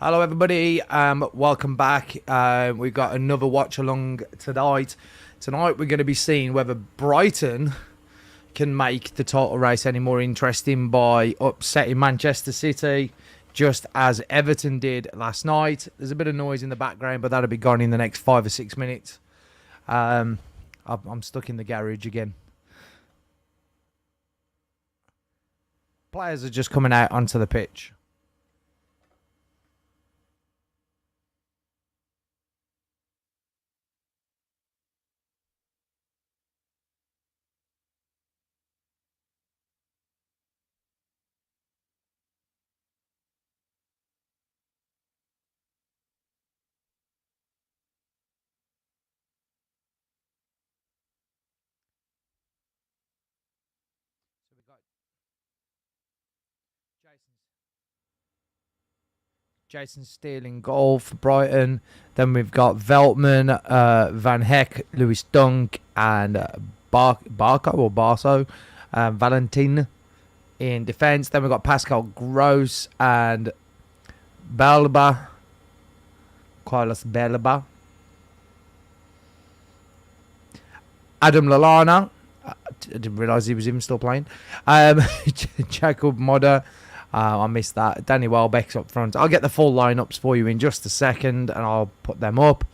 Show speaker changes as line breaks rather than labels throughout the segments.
Hello, everybody. Welcome back. We've got another watch along tonight. Tonight, we're going to be seeing whether Brighton can make the title race any more interesting by upsetting Manchester City, just as Everton did last night. There's a bit of noise in the background, but that'll be gone in the next 5 or 6 minutes. I'm stuck in the garage again. Players are just coming out onto the pitch. So we got Jason Steele in goal for Brighton. Then we've got Veltman, Van Heck, Lewis Dunk, and Barco, Valentin in defence. Then we've got Pascal Gross and Balba, Carlos Balba. Adam Lallana. I didn't realise he was even still playing. Jacob Modder. I missed that. Danny Welbeck's up front. I'll get the full lineups for you in just a second, and I'll put them up.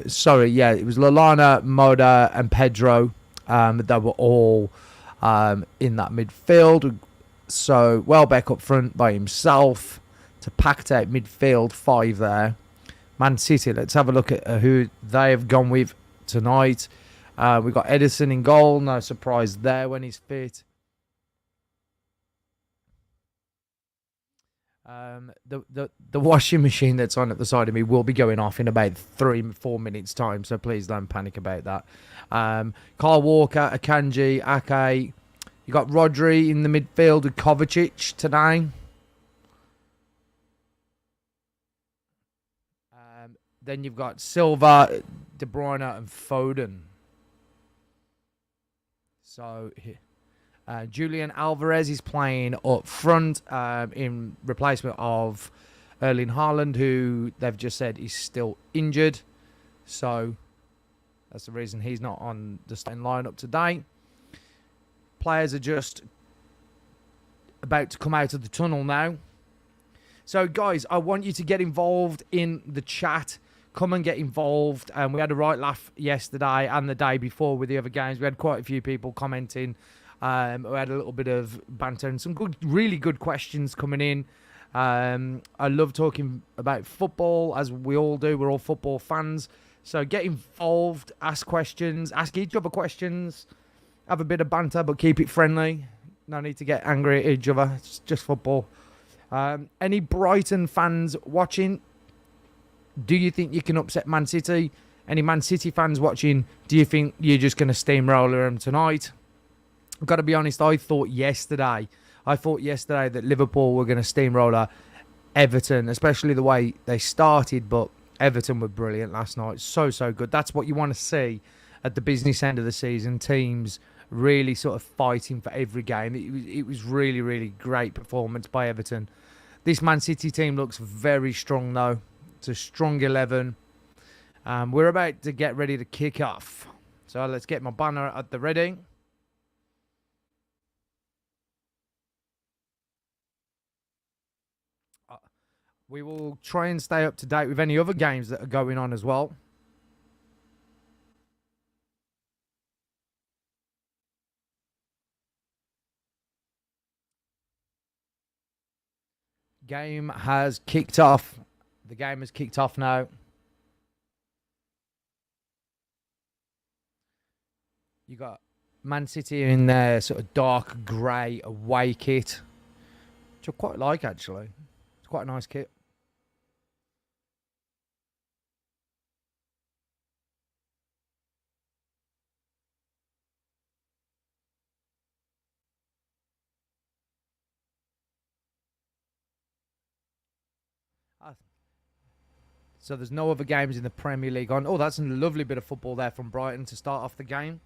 Sorry, yeah, it was Lallana, Moda, and Pedro that were all in that midfield. So Welbeck up front by himself to packed out midfield 5 there. Man City, let's have a look at who they have gone with tonight. We've got Edison in goal. No surprise there when he's fit. The washing machine that's on at the side of me will be going off in about 3-4 minutes time, so please don't panic about that. Kyle Walker, Akanji, Ake. You got Rodri in the midfield with Kovacic today. Then you've got Silva, De Bruyne, and Foden. So Julian Alvarez is playing up front in replacement of Erling Haaland, who they've just said is still injured. So that's the reason he's not on the starting lineup today. Players are just about to come out of the tunnel now. So, guys, I want you to get involved in the chat. Come and get involved. We had a right laugh yesterday and the day before with the other games. We had quite a few people commenting. We had a little bit of banter and some good, really good questions coming in. I love talking about football, as we all do. We're all football fans. So get involved, ask questions, ask each other questions, have a bit of banter, but keep it friendly. No need to get angry at each other. It's just football. Any Brighton fans watching? Do you think you can upset Man City? Any Man City fans watching? Do you think you're just going to steamroller them tonight? I've got to be honest, I thought yesterday that Liverpool were going to steamroller Everton, especially the way they started, but Everton were brilliant last night. So good. That's what you want to see at the business end of the season. Teams really sort of fighting for every game. It was really, really great performance by Everton. This Man City team looks very strong, though. It's a strong 11. We're about to get ready to kick off. So let's get my banner at the ready. We will try and stay up to date with any other games that are going on as well. Game has kicked off. The game has kicked off now. You got Man City in their sort of dark grey away kit, which I quite like, actually. It's quite a nice kit. So there's no other games in the Premier League on. Oh, that's a lovely bit of football there from Brighton to start off the game.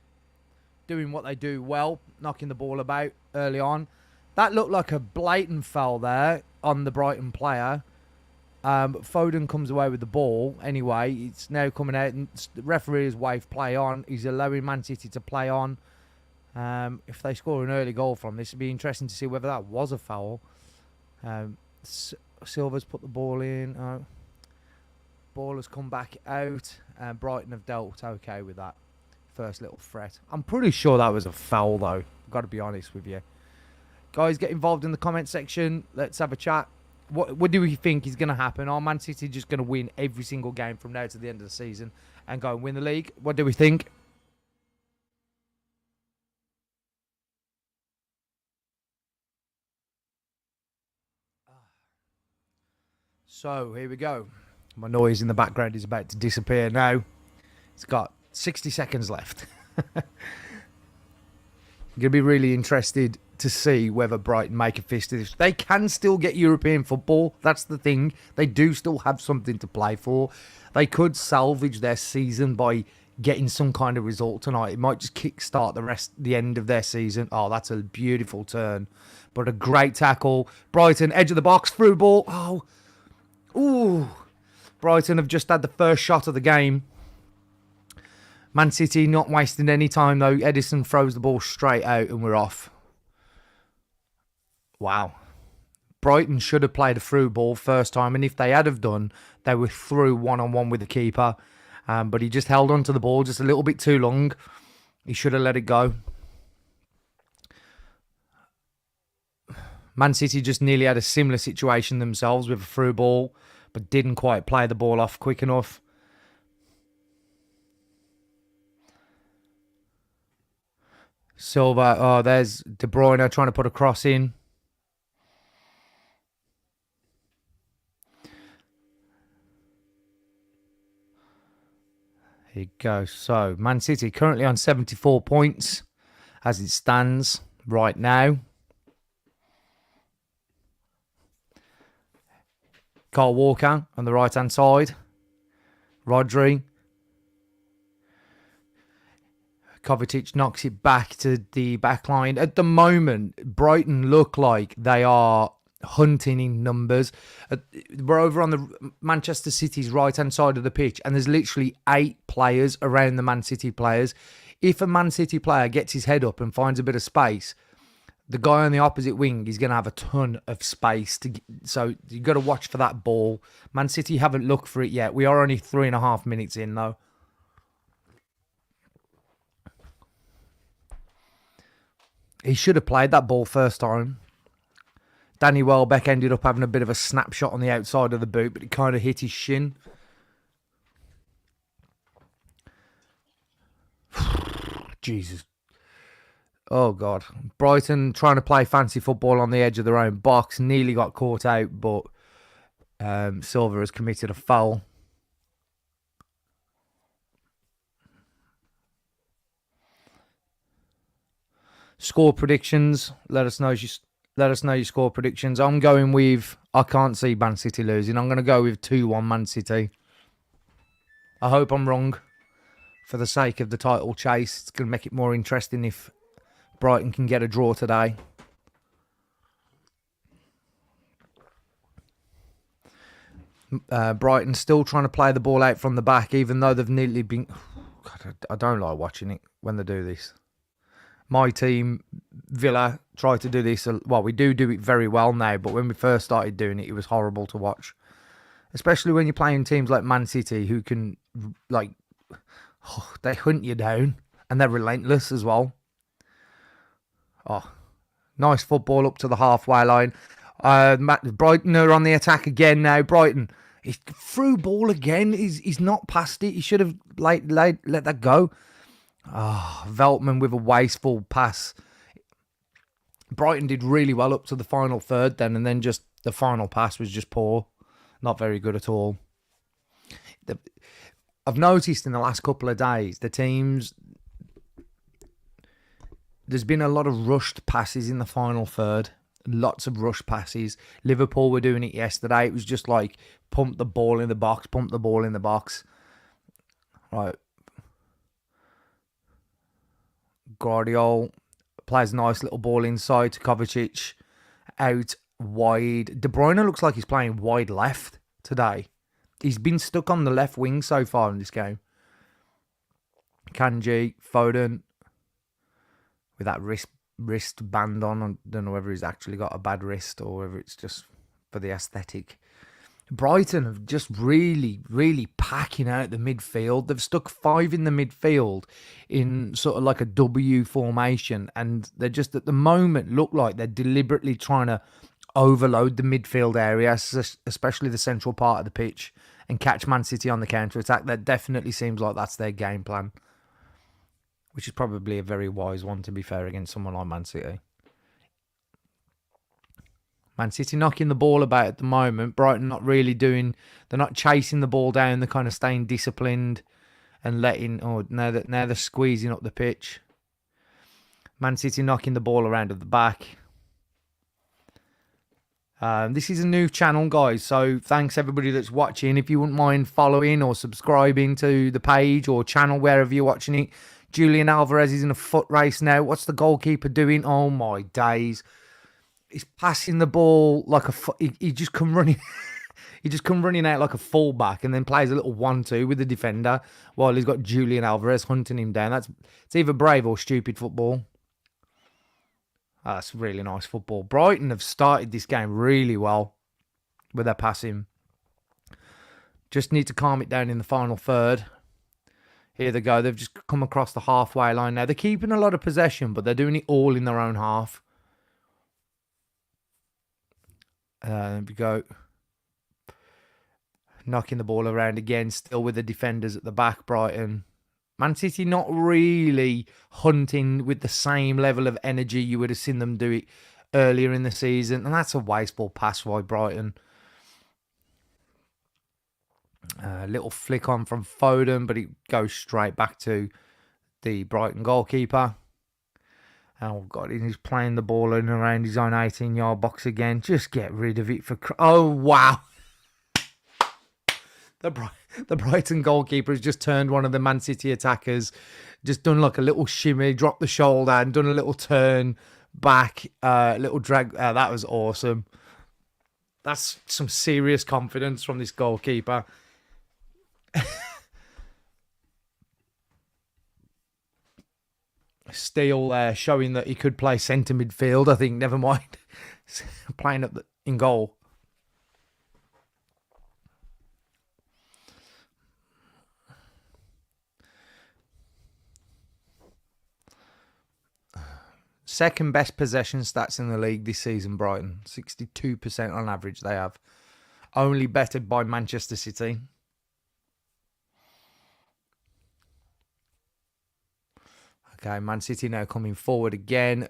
Doing what they do well, knocking the ball about early on. That looked like a blatant foul there on the Brighton player. Foden comes away with the ball. Anyway, it's now coming out, and the referee has waved play on. He's allowing Man City to play on. If they score an early goal from this, it'd be interesting to see whether that was a foul. Silva's put the ball in. Ball has come back out. Brighton have dealt okay with that first little threat. I'm pretty sure that was a foul, though. I've got to be honest with you. Guys, get involved in the comment section. Let's have a chat. What do we think is going to happen? Are Man City just going to win every single game from now to the end of the season and go and win the league? What do we think? So, here we go. My noise in the background is about to disappear now. It's got 60 seconds left. I'm going to be really interested to see whether Brighton make a fist of this. They can still get European football. That's the thing. They do still have something to play for. They could salvage their season by getting some kind of result tonight. It might just kickstart the end of their season. Oh, that's a beautiful turn. But a great tackle. Brighton, edge of the box, through ball. Oh, ooh. Brighton have just had the first shot of the game. Man City not wasting any time, though. Edison throws the ball straight out and we're off. Wow. Brighton should have played a through ball first time, and if they had have done, they were through one-on-one with the keeper. But he just held on to the ball just a little bit too long. He should have let it go. Man City just nearly had a similar situation themselves with a through ball, but didn't quite play the ball off quick enough. Silva, oh, there's De Bruyne trying to put a cross in. Here you go. So, Man City currently on 74 points as it stands right now. Kyle Walker on the right-hand side. Rodri. Kovacic knocks it back to the back line. At the moment, Brighton look like they are hunting in numbers. We're over on the Manchester City's right-hand side of the pitch, and there's literally 8 players around the Man City players. If a Man City player gets his head up and finds a bit of space, the guy on the opposite wing is going to have a ton of space. So you've got to watch for that ball. Man City haven't looked for it yet. We are only 3.5 minutes in, though. He should have played that ball first time. Danny Welbeck ended up having a bit of a snapshot on the outside of the boot, but it kind of hit his shin. Jesus. Oh, God. Brighton trying to play fancy football on the edge of their own box. Nearly got caught out, but Silva has committed a foul. Score predictions. Let us know your score predictions. I'm going with, I can't see Man City losing. I'm going to go with 2-1 Man City. I hope I'm wrong. For the sake of the title chase, it's going to make it more interesting if Brighton can get a draw today. Brighton still trying to play the ball out from the back, even though they've nearly been... God, I don't like watching it when they do this. My team, Villa, try to do this. Well, we do it very well now, but when we first started doing it, it was horrible to watch. Especially when you're playing teams like Man City, who can, like, they hunt you down, and they're relentless as well. Oh, nice football up to the halfway line. Brighton are on the attack again now. Brighton, he's through ball again. He's not past it. He should have let that go. Oh, Veltman with a wasteful pass. Brighton did really well up to the final third then, and then just the final pass was just poor. Not very good at all. I've noticed in the last couple of days, the teams... There's been a lot of rushed passes in the final third. Lots of rush passes. Liverpool were doing it yesterday. It was just like, pump the ball in the box, pump the ball in the box. Right. Guardiola plays a nice little ball inside to Kovacic. Out wide. De Bruyne looks like he's playing wide left. today. He's been stuck on the left wing so far in this game. Kanji, Foden, with that wrist band on. I don't know whether he's actually got a bad wrist or whether it's just for the aesthetic. Brighton have just really, really packing out the midfield. They've stuck 5 in the midfield in sort of like a W formation, and they're just at the moment look like they're deliberately trying to overload the midfield area, especially the central part of the pitch, and catch Man City on the counter-attack. That definitely seems like that's their game plan, which is probably a very wise one, to be fair, against someone like Man City. Man City knocking the ball about at the moment. Brighton not really doing... They're not chasing the ball down. They're kind of staying disciplined and letting... Oh, now they're squeezing up the pitch. Man City knocking the ball around at the back. This is a new channel, guys, so thanks everybody that's watching. If you wouldn't mind following or subscribing to the page or channel, wherever you're watching it. Julian Alvarez is in a foot race now. What's the goalkeeper doing? Oh, my days. He's passing the ball like a... He just come running... he just come running out like a fullback and then plays a little 1-2 with the defender while he's got Julian Alvarez hunting him down. It's either brave or stupid football. Oh, that's really nice football. Brighton have started this game really well with their passing. Just need to calm it down in the final third. Here they go. They've just come across the halfway line now. They're keeping a lot of possession, but they're doing it all in their own half. There we go. Knocking the ball around again. Still with the defenders at the back, Brighton. Man City not really hunting with the same level of energy you would have seen them do it earlier in the season. And that's a wasteful pass by Brighton. Little flick on from Foden, but it goes straight back to the Brighton goalkeeper. Oh, God, he's playing the ball in around his own 18-yard box again. Just get rid of it for... Oh, wow. The Brighton goalkeeper has just turned one of the Man City attackers, just done like a little shimmy, dropped the shoulder and done a little turn back, little drag. That was awesome. That's some serious confidence from this goalkeeper. Steele there showing that he could play centre midfield, I think. Never mind. Playing up in goal. Second best possession stats in the league this season, Brighton. 62% on average they have. Only bettered by Manchester City. Okay, Man City now coming forward again.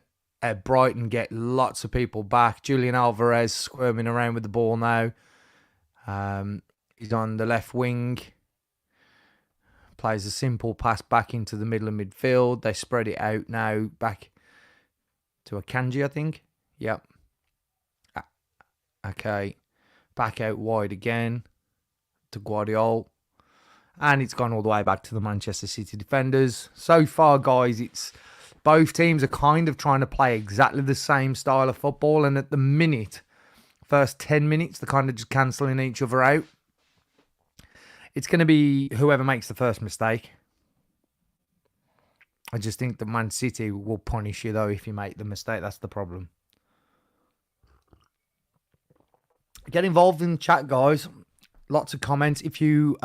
Brighton get lots of people back. Julian Alvarez squirming around with the ball now. He's on the left wing. Plays a simple pass back into the middle of midfield. They spread it out now back to Akanji, I think. Yep. Okay. Back out wide again to Guardiola. And it's gone all the way back to the Manchester City defenders. So far, guys, it's both teams are kind of trying to play exactly the same style of football. And at the minute, first 10 minutes, they're kind of just cancelling each other out. It's going to be whoever makes the first mistake. I just think that Man City will punish you, though, if you make the mistake. That's the problem. Get involved in the chat, guys. Lots of comments. If you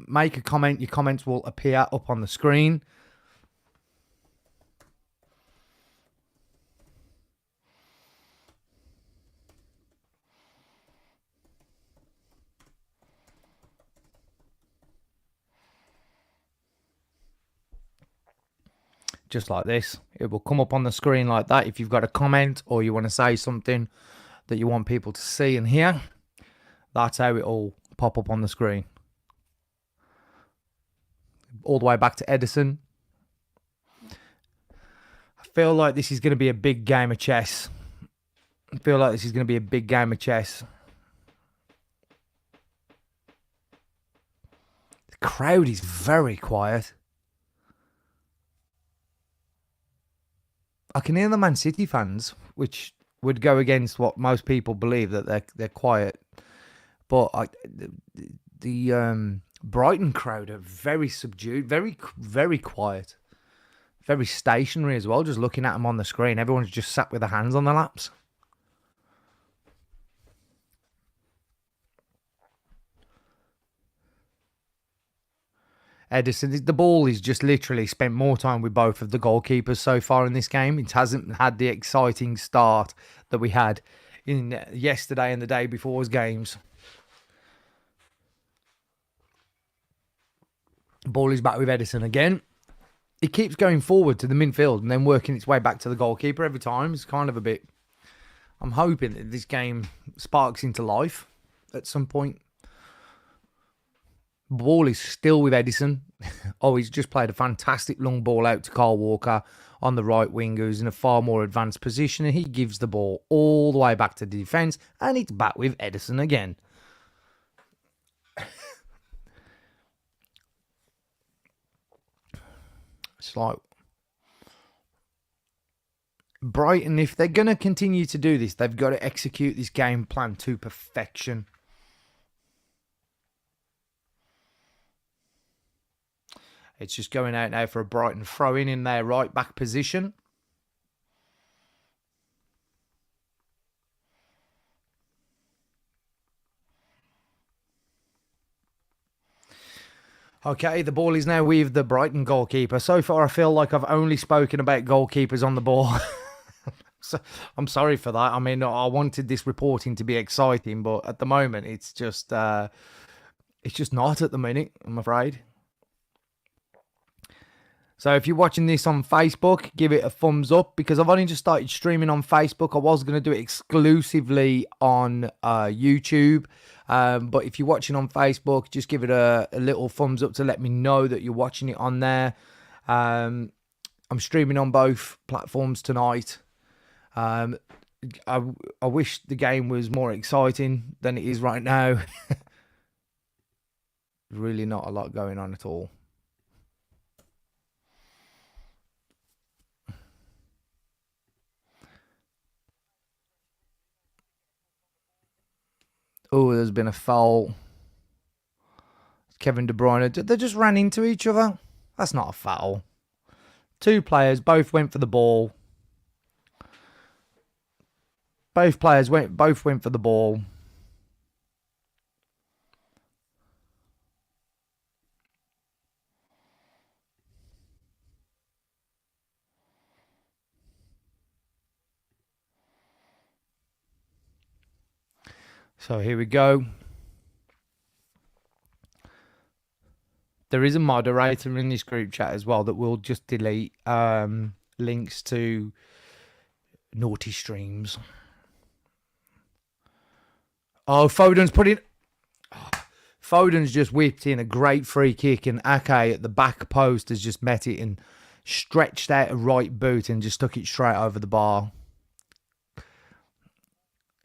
make a comment, your comments will appear up on the screen. Just like this. It will come up on the screen like that. If you've got a comment or you want to say something that you want people to see and hear, that's how it all pop up on the screen. All the way back to Edison. I feel like this is going to be a big game of chess. The crowd is very quiet. I can hear the Man City fans, which would go against what most people believe, that they're quiet. But the Brighton crowd are very subdued, very quiet, very stationary as well. Just looking at them on the screen, everyone's just sat with their hands on their laps. Edison, the ball is just literally spent more time with both of the goalkeepers so far in this game. It hasn't had the exciting start that we had in yesterday and the day before's games. Ball is back with Edison again. It keeps going forward to the midfield and then working its way back to the goalkeeper every time. It's kind of a bit... I'm hoping that this game sparks into life at some point. Ball is still with Edison. Oh, he's just played a fantastic long ball out to Carl Walker on the right wing, who's in a far more advanced position, and he gives the ball all the way back to the defence, and it's back with Edison again. It's like Brighton, if they're going to continue to do this, they've got to execute this game plan to perfection. It's just going out now for a Brighton throw-in in their right back position. Okay, the ball is now with the Brighton goalkeeper. So far, I feel like I've only spoken about goalkeepers on the ball. So, I'm sorry for that. I mean, I wanted this reporting to be exciting, but at the moment, it's just not at the minute, I'm afraid. So if you're watching this on Facebook, give it a thumbs up, because I've only just started streaming on Facebook. I was going to do it exclusively on YouTube. But if you're watching on Facebook, just give it a little thumbs up to let me know that you're watching it on there. I'm streaming on both platforms tonight. I wish the game was more exciting than it is right now. Really not a lot going on at all. Oh, there's been a foul. Kevin De Bruyne. They just ran into each other. That's not a foul. Two players both went for the ball. Both went for the ball. So here we go. There is a moderator in this group chat as well that will just delete links to naughty streams. Oh, Foden's put in... Foden's just whipped in a great free kick, and Ake at the back post has just met it and stretched out a right boot and just stuck it straight over the bar.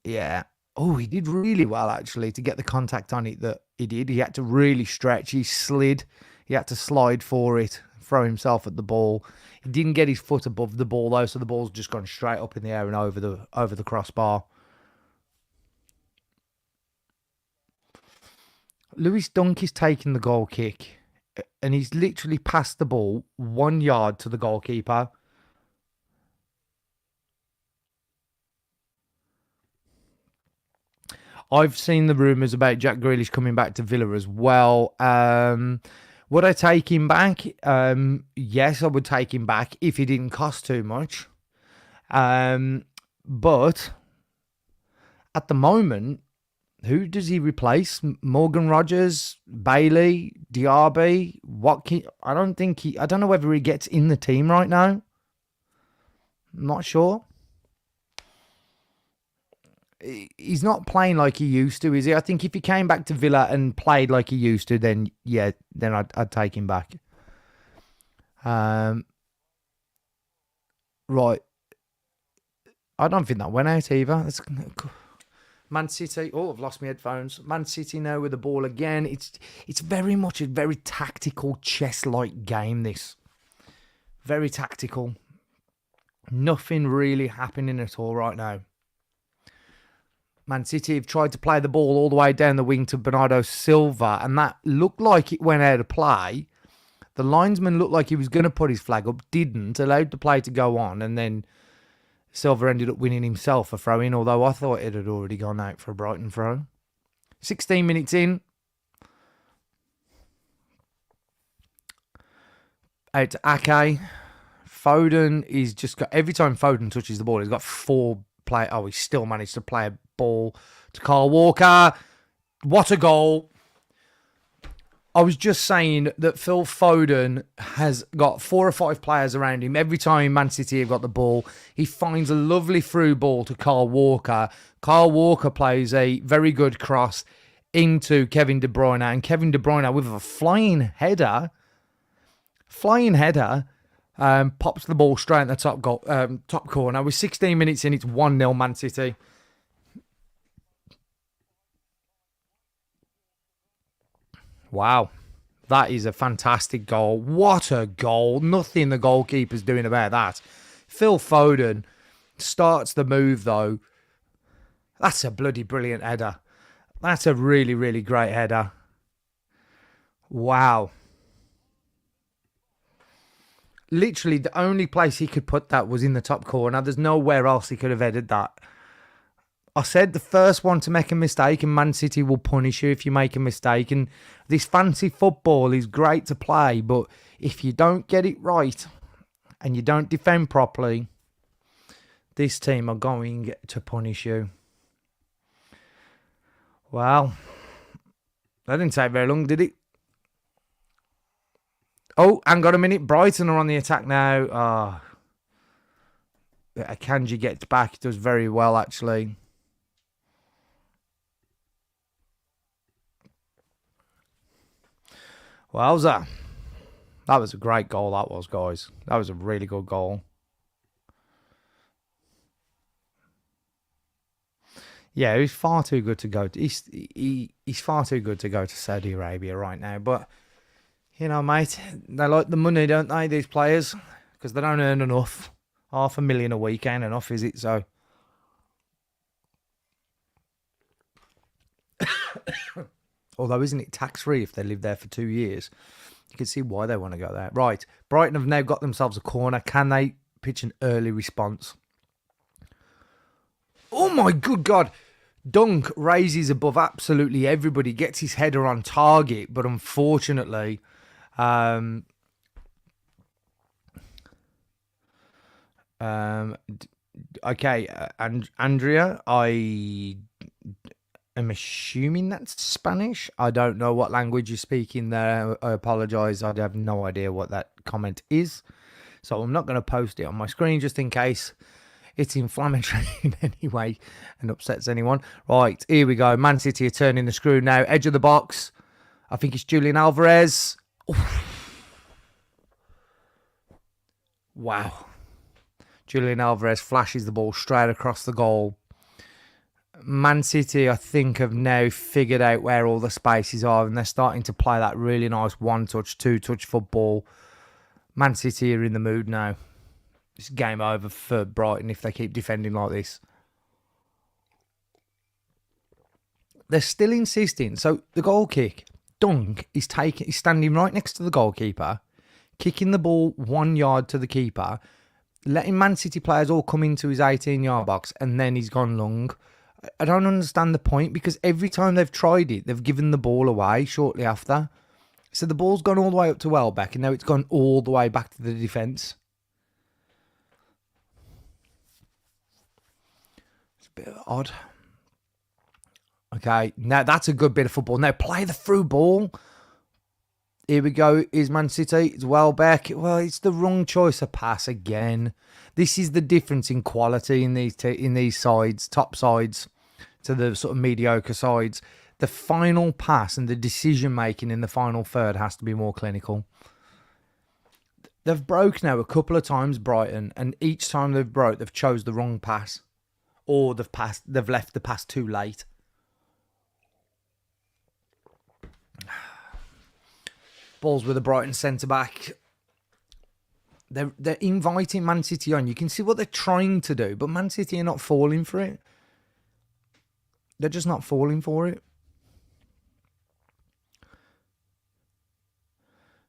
Yeah. Oh, he did really well, actually, to get the contact on it that he did. He had to really stretch. He slid. He had to slide for it, throw himself at the ball. He didn't get his foot above the ball, though, so the ball's just gone straight up in the air and over the crossbar. Lewis Dunk is taking the goal kick, and he's literally passed the ball 1 yard to the goalkeeper. I've seen the rumours about Jack Grealish coming back to Villa as well. Would I take him back? Yes, I would take him back if he didn't cost too much. But at the moment, who does he replace? Morgan Rogers, Bailey, Diaby, Watkins? I don't know whether he gets in the team right now. I'm not sure. He's not playing like he used to, is he? I think if he came back to Villa and played like he used to, then yeah, then I'd take him back. Right. I don't think that went out either. That's Man City. Oh, I've lost my headphones. Man City now with the ball again. It's very much a very tactical chess-like game, this. Very tactical. Nothing really happening at all right now. Man City have tried to play the ball all the way down the wing to Bernardo Silva, and that looked like it went out of play. The linesman looked like he was going to put his flag up, didn't, allowed the play to go on, and then Silva ended up winning himself a throw-in, although I thought it had already gone out for a Brighton throw. 16 minutes in. Out to Ake. Foden is just got... Every time Foden touches the ball, he's got 4 play. Oh, he still managed to play a ball to Kyle Walker. What a goal. I was just saying that Phil Foden has got 4 or 5 players around him. Every time Man City have got the ball, he finds a lovely through ball to Kyle Walker. Kyle Walker plays a very good cross into Kevin De Bruyne. And Kevin De Bruyne with a flying header, pops the ball straight in the top corner. With 16 minutes in, it's 1-0 Man City. Wow, that is a fantastic goal. What a goal. Nothing the goalkeeper's doing about that. Phil Foden starts the move, though. That's a bloody brilliant header. That's a really, really great header. Wow. Literally, the only place he could put that was in the top corner. There's nowhere else he could have headed that. I said the first one to make a mistake, and Man City will punish you if you make a mistake. And this fancy football is great to play, but if you don't get it right and you don't defend properly, this team are going to punish you. Well, that didn't take very long, did it? Oh, hang on a minute. Brighton are on the attack now. Akanji gets back. Does very well, actually. Wowza. That was a great goal, that was, guys. That was a really good goal. Yeah, he's far too good to go. He's far too good to go to Saudi Arabia right now. But, you know, mate, they like the money, don't they, these players? Because they don't earn enough. $500,000 a week ain't enough, is it? So... Although, isn't it tax-free if they live there for 2 years? You can see why they want to go there. Right, Brighton have now got themselves a corner. Can they pitch an early response? Oh, my good God. Dunk raises above absolutely everybody, gets his header on target, but unfortunately... okay, and Andrea, I'm assuming that's Spanish. I don't know what language you're speaking there. I apologise. I have no idea what that comment is. So I'm not going to post it on my screen just in case it's inflammatory in any way and upsets anyone. Right, here we go. Man City are turning the screw now. Edge of the box. I think it's Julian Alvarez. Oof. Wow. Julian Alvarez flashes the ball straight across the goal. Man City, I think, have now figured out where all the spaces are, and they're starting to play that really nice one-touch, two-touch football. Man City are in the mood now. It's game over for Brighton if they keep defending like this. They're still insisting. So the goal kick, Dunk is standing right next to the goalkeeper, kicking the ball 1 yard to the keeper, letting Man City players all come into his 18-yard box, and then he's gone long. I don't understand the point, because every time they've tried it, they've given the ball away shortly after. So the ball's gone all the way up to Welbeck, and now it's gone all the way back to the defence. It's a bit odd. Okay, now that's a good bit of football. Now play the through ball. Here we go. Is Man City. It's Welbeck. Well, it's the wrong choice of pass again. This is the difference in quality in these sides, top sides, to the sort of mediocre sides. The final pass and the decision making in the final third has to be more clinical. They've broke now a couple of times, Brighton, and each time they've broke, they've chose the wrong pass, or they've left the pass too late. Balls with the Brighton centre-back. They're inviting Man City on. You can see what they're trying to do, but Man City are not falling for it. They're just not falling for it.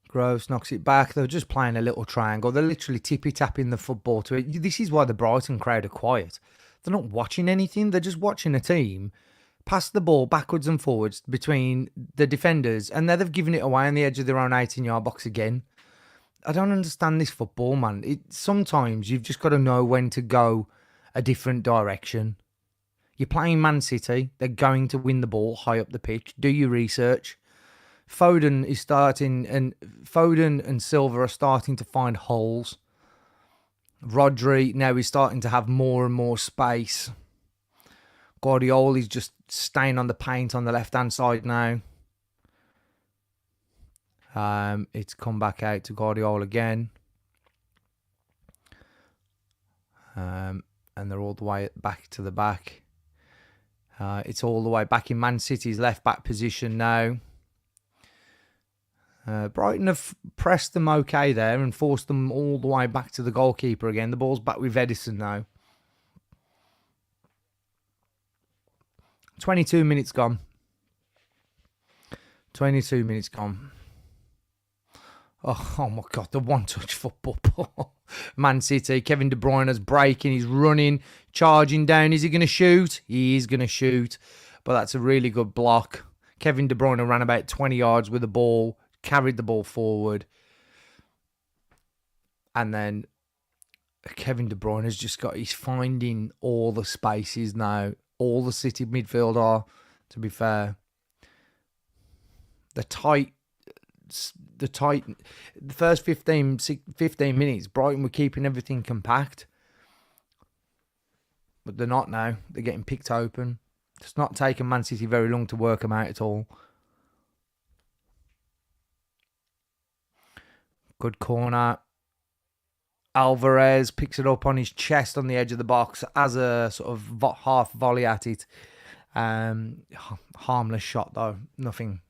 Gross knocks it back. They're just playing a little triangle. They're literally tippy-tapping the football to it. This is why the Brighton crowd are quiet. They're not watching anything. They're just watching a team pass the ball backwards and forwards between the defenders, and now they've given it away on the edge of their own 18-yard box again. I don't understand this football, man. Sometimes you've just got to know when to go a different direction. You're playing Man City. They're going to win the ball high up the pitch. Do your research. Foden and Silva are starting to find holes. Rodri now is starting to have more and more space. Guardiola is just staying on the paint on the left-hand side now. It's come back out to Guardiola again. And they're all the way back to the back. It's all the way back in Man City's left-back position now. Brighton have pressed them okay there and forced them all the way back to the goalkeeper again. The ball's back with Edison now. 22 minutes gone. 22 minutes gone. Oh my God, the one-touch football. Man City, Kevin De Bruyne's breaking, he's running, charging down. Is he going to shoot? He is going to shoot, but that's a really good block. Kevin De Bruyne ran about 20 yards with the ball, carried the ball forward, and then Kevin De Bruyne has just he's finding all the spaces now. All the City midfield are, to be fair. The first 15 minutes, Brighton were keeping everything compact. But they're not now. They're getting picked open. It's not taken Man City very long to work them out at all. Good corner. Alvarez picks it up on his chest on the edge of the box as a sort of half volley at it. Harmless shot though. Nothing.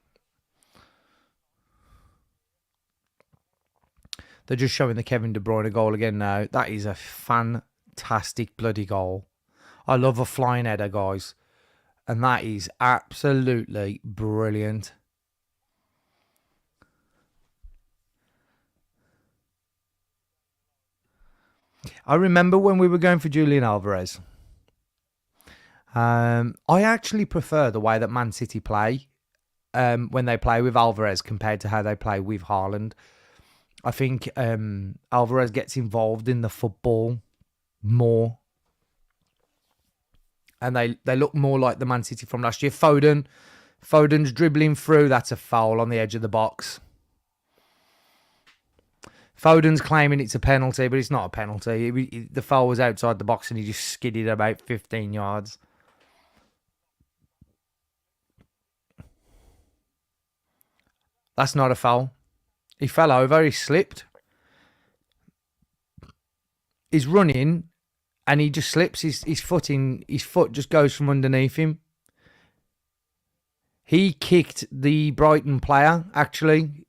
They're just showing the Kevin De Bruyne goal again now. That is a fantastic bloody goal. I love a flying header, guys. And that is absolutely brilliant. I remember when we were going for Julian Alvarez. I actually prefer the way that Man City play when they play with Alvarez compared to how they play with Haaland. I think Alvarez gets involved in the football more. And they look more like the Man City from last year. Foden's dribbling through. That's a foul on the edge of the box. Foden's claiming it's a penalty, but it's not a penalty. The foul was outside the box and he just skidded about 15 yards. That's not a foul. He fell over. He slipped. He's running and he just slips. His foot just goes from underneath him. He kicked the Brighton player, actually.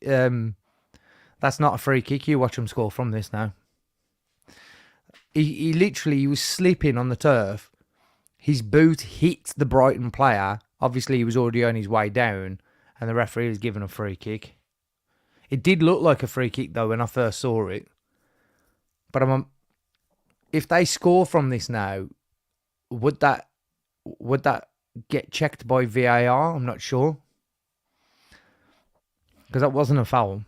That's not a free kick. You watch him score from this now. He literally was slipping on the turf. His boot hit the Brighton player. Obviously, he was already on his way down, and the referee was given a free kick. It did look like a free kick, though, when I first saw it. But if they score from this now, would that get checked by VAR? I'm not sure. Because that wasn't a foul.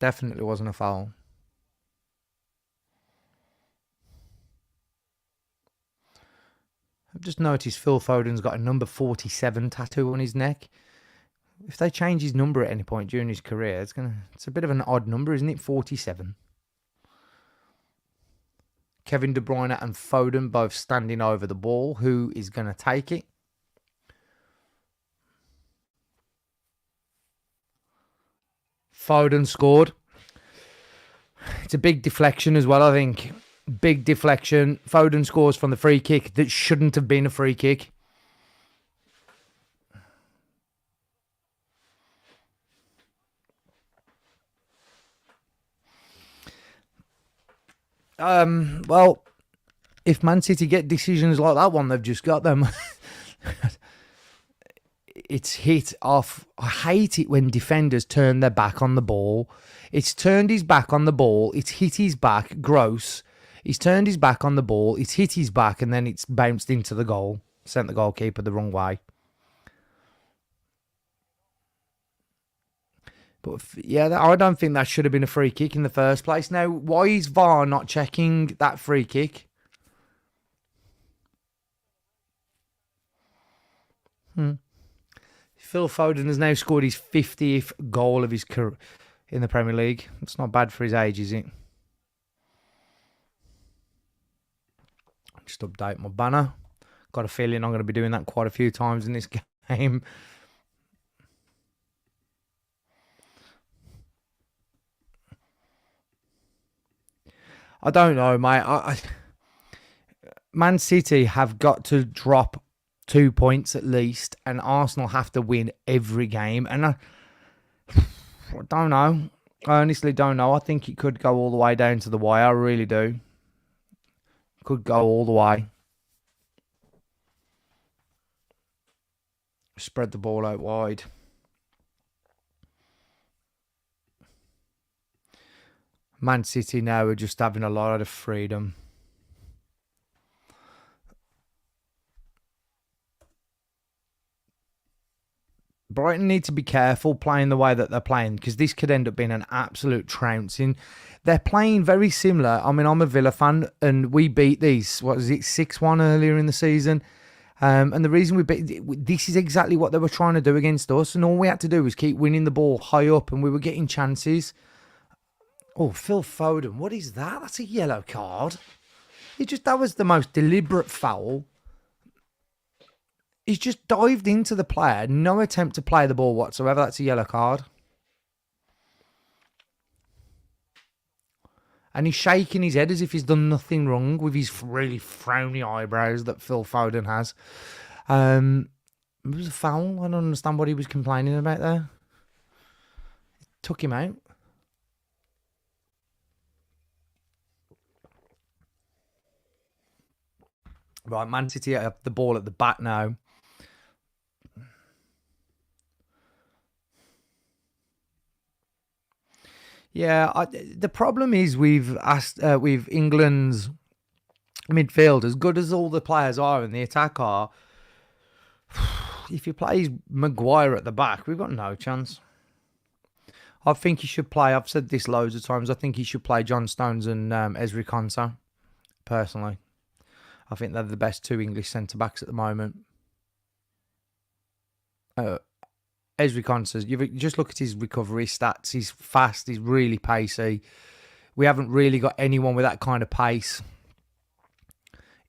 Definitely wasn't a foul. I've just noticed Phil Foden's got a number 47 tattoo on his neck. If they change his number at any point during his career, it's a bit of an odd number, isn't it? 47. Kevin De Bruyne and Foden both standing over the ball. Who is going to take it? Foden scored. It's a big deflection as well, I think. Big deflection. Foden scores from the free kick that shouldn't have been a free kick. Well, If Man City get decisions like that one, they've just got them. It's hit off. I hate it when defenders turn their back on the ball. It's turned his back on the ball. It's hit his back. Gross. He's turned his back on the ball. It's hit his back, and then it's bounced into the goal. Sent the goalkeeper the wrong way. But yeah, I don't think that should have been a free kick in the first place. Now, why is VAR not checking that free kick? Phil Foden has now scored his 50th goal of his career in the Premier League. It's not bad for his age, is it? Just update my banner. Got a feeling I'm going to be doing that quite a few times in this game. I don't know, mate. Man City have got to drop 2 points at least, and Arsenal have to win every game. And I don't know. I honestly don't know. I think it could go all the way down to the wire. I really do. Could go all the way. Spread the ball out wide. Man City now are just having a lot of freedom. Brighton need to be careful playing the way that they're playing, because this could end up being an absolute trouncing. They're playing very similar. I mean, I'm a Villa fan, and we beat these, 6-1 earlier in the season. And the reason we beat, this is exactly what they were trying to do against us, and all we had to do was keep winning the ball high up, and we were getting chances. Oh, Phil Foden, what is that? That's a yellow card. That was the most deliberate foul. He's just dived into the player. No attempt to play the ball whatsoever. That's a yellow card. And he's shaking his head as if he's done nothing wrong with his really frowny eyebrows that Phil Foden has. It was a foul. I don't understand what he was complaining about there. Took him out. Right, Man City have the ball at the back now. Yeah, the problem is with England's midfield, as good as all the players are and the attack are, if you play Maguire at the back, we've got no chance. I think he should play. I've said this loads of times. I think he should play John Stones and Ezri Konsa. Personally, I think they're the best two English centre backs at the moment. Ezri Konsa, you just look at his recovery stats. He's fast. He's really pacey. We haven't really got anyone with that kind of pace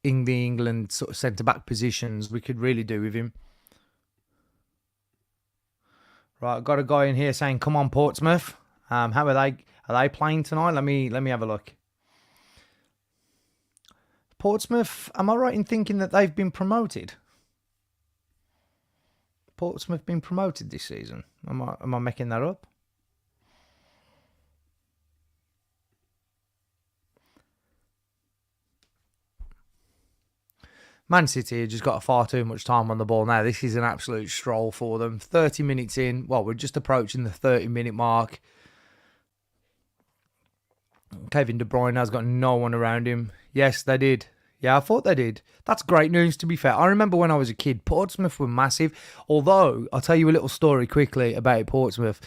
in the England sort of centre back positions. We could really do with him. Right, I've got a guy in here saying, "Come on, Portsmouth. How are they? Are they playing tonight? Let me have a look." Portsmouth. Am I right in thinking that they've been promoted? Portsmouth been promoted this season? Am I making that up? Man City have just got far too much time on the ball now. This is an absolute stroll for them. 30 minutes in. Well, we're just approaching the 30-minute mark. Kevin De Bruyne has got no one around him. Yes, they did. Yeah, I thought they did. That's great news, to be fair. I remember when I was a kid, Portsmouth were massive. Although, I'll tell you a little story quickly about Portsmouth.